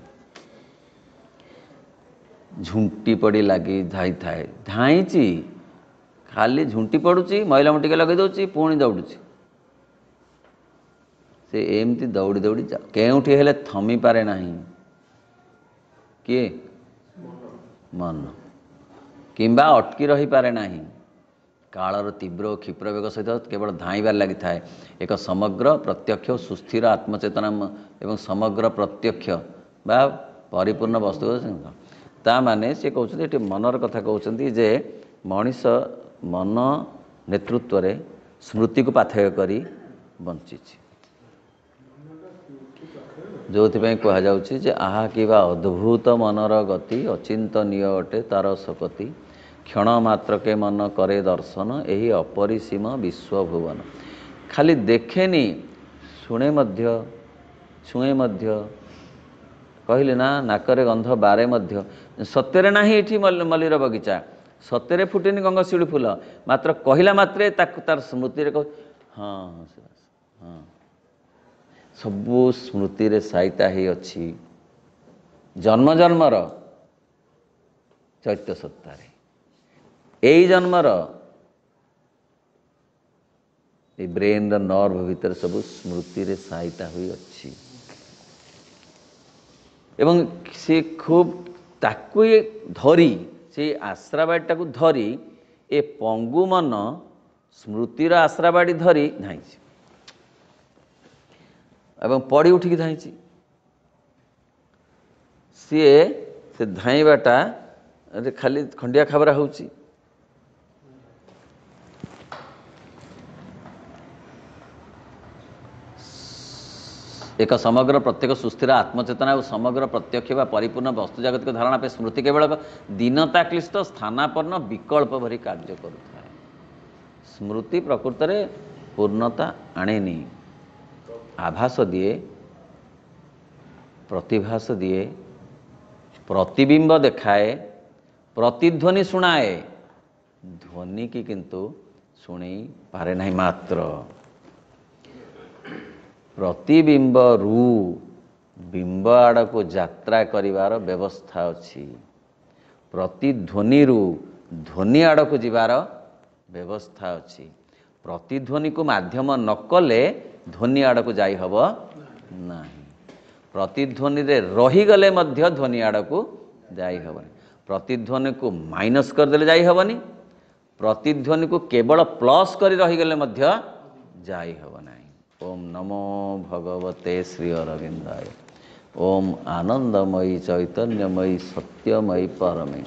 ଝୁଣ୍ଟି ପଡ଼ି ଲାଗି ଧାଇଥାଏ, ଧାଇଁଛି ଖାଲି ଝୁଣ୍ଟି ପଡ଼ୁଛି, ମଇଲା ମୁଟିକେ ଲଗେଇ ଦେଉଛି, ପୁଣି ଦୌଡ଼ୁଛି। ସେ ଏମିତି ଦୌଡ଼ି ଦୌଡ଼ି କେଉଁଠି ହେଲେ ଥମି ପାରେ ନାହିଁ। କିଏ? ମନ। କିମ୍ବା ଅଟକି ରହିପାରେ ନାହିଁ। କାଳର ତୀବ୍ର ଓ କ୍ଷିପ୍ର ବେଗ ସହିତ କେବଳ ଧାଇଁବାରେ ଲାଗିଥାଏ। ଏକ ସମଗ୍ର ପ୍ରତ୍ୟକ୍ଷ ସୁସ୍ଥିର ଆତ୍ମଚେତନା ଏବଂ ସମଗ୍ର ପ୍ରତ୍ୟକ୍ଷ ବା ପରିପୂର୍ଣ୍ଣ ବସ୍ତୁ। ତା ମାନେ ସେ କହୁଛନ୍ତି, ଏଠି ମନର କଥା କହୁଛନ୍ତି ଯେ ମଣିଷ ମନ ନେତୃତ୍ୱରେ ସ୍ମୃତିକୁ ପାଥେୟ କରି ବଞ୍ଚିଛି। ଯେଉଁଥିପାଇଁ କୁହାଯାଉଛି ଯେ ଆହା କିବା ଅଦ୍ଭୁତ ମନର ଗତି, ଅଚିନ୍ତନୀୟ ଅଟେ ତାର ଶକତି, କ୍ଷଣ ମାତ୍ରକେ ମନ କରେ ଦର୍ଶନ, ଏହି ଅପରିସୀମ ବିଶ୍ୱଭୁବନ। ଖାଲି ଦେଖେନି, ଶୁଣେ ମଧ୍ୟ, ଛୁଏଁ ମଧ୍ୟ। କହିଲେ ନା ନାକରେ ଗନ୍ଧ ବାରେ ମଧ୍ୟ। ସତରେ ନାହିଁ ଏଠି ମଲ୍ଲିର ବଗିଚା, ସତରେ ଫୁଟେନି ଗଙ୍ଗଶିଉଳି ଫୁଲ, ମାତ୍ର କହିଲା ମାତ୍ରେ ତାକୁ ତାର ସ୍ମୃତିରେ ହଁ ହଁ ସବୁ ସ୍ମୃତିରେ ସାଇତା ହେଇଅଛି ଜନ୍ମ ଜନ୍ମର ଚୈତ୍ୟ ସତ୍ତାରେ। ଏଇ ଜନ୍ମର ଏଇ ବ୍ରେନର ନର୍ଭ ଭିତରେ ସବୁ ସ୍ମୃତିରେ ସାଇତା ହୋଇଅଛି। ଏବଂ ସେ ଖୁବ୍ ତାକୁ ଧରି, ସେଇ ଆଶ୍ରାବାଡ଼ିଟାକୁ ଧରି, ଏ ପଙ୍ଗୁ ମନ ସ୍ମୃତିର ଆଶ୍ରାବାଡ଼ି ଧରି ଧାଇଁଛି ଏବଂ ପଡ଼ି ଉଠିକି ଧାଇଁଛି। ସିଏ ସେ ଧାଇଁବାଟା ଖାଲି ଖଣ୍ଡିଆ ଖାବରା ହେଉଛି। ଏକ ସମଗ୍ର ପ୍ରତ୍ୟେକ ସୁସ୍ଥିର ଆତ୍ମଚେତନା ଓ ସମଗ୍ର ପ୍ରତ୍ୟକ୍ଷ ବା ପରିପୂର୍ଣ୍ଣ ବସ୍ତୁ ଜାଗତିକ ଧାରଣା ପାଇଁ ସ୍ମୃତି କେବଳ ଦୀନତା କ୍ଲିଷ୍ଟ ସ୍ଥାନାପନ୍ନ ବିକଳ୍ପ ଭରି କାର୍ଯ୍ୟ କରୁଥାଏ। ସ୍ମୃତି ପ୍ରକୃତରେ ପୂର୍ଣ୍ଣତା ଆଣେନି, ଆଭାସ ଦିଏ, ପ୍ରତିଭାସ ଦିଏ, ପ୍ରତିବିମ୍ବ ଦେଖାଏ, ପ୍ରତିଧ୍ୱନି ଶୁଣାଏ, ଧ୍ୱନିକି କିନ୍ତୁ ଶୁଣେଇ ପାରେ ନାହିଁ। ମାତ୍ର ପ୍ରତିବିମ୍ବରୁ ବିମ୍ବ ଆଡ଼କୁ ଯାତ୍ରା କରିବାର ବ୍ୟବସ୍ଥା ଅଛି, ପ୍ରତିଧ୍ୱନିରୁ ଧ୍ୱନି ଆଡ଼କୁ ଯିବାର ବ୍ୟବସ୍ଥା ଅଛି। ପ୍ରତିଧ୍ୱନିକୁ ମାଧ୍ୟମ ନ କଲେ ଧ୍ୱନି ଆଡ଼କୁ ଯାଇ ହେବ ନାହିଁ। ପ୍ରତିଧ୍ୱନିରେ ରହିଗଲେ ମଧ୍ୟ ଧ୍ୱନି ଆଡ଼କୁ ଯାଇ ହେବନି। ପ୍ରତିଧ୍ୱନିକୁ ମାଇନସ୍ କରିଦେଲେ ଯାଇ ହେବନି, ପ୍ରତିଧ୍ୱନିକୁ କେବଳ ପ୍ଲସ୍ କରି ରହିଗଲେ ମଧ୍ୟ ଯାଇ ହେବ ନାହିଁ। ଓମ୍ ନମୋ ଭଗବତେ ଶ୍ରୀ ଅରବିନ୍ଦାୟ। ଓମ୍ ଆନନ୍ଦମୟୀ ଚୈତନ୍ୟମୟୀ ସତ୍ୟମୟୀ ପରମେ।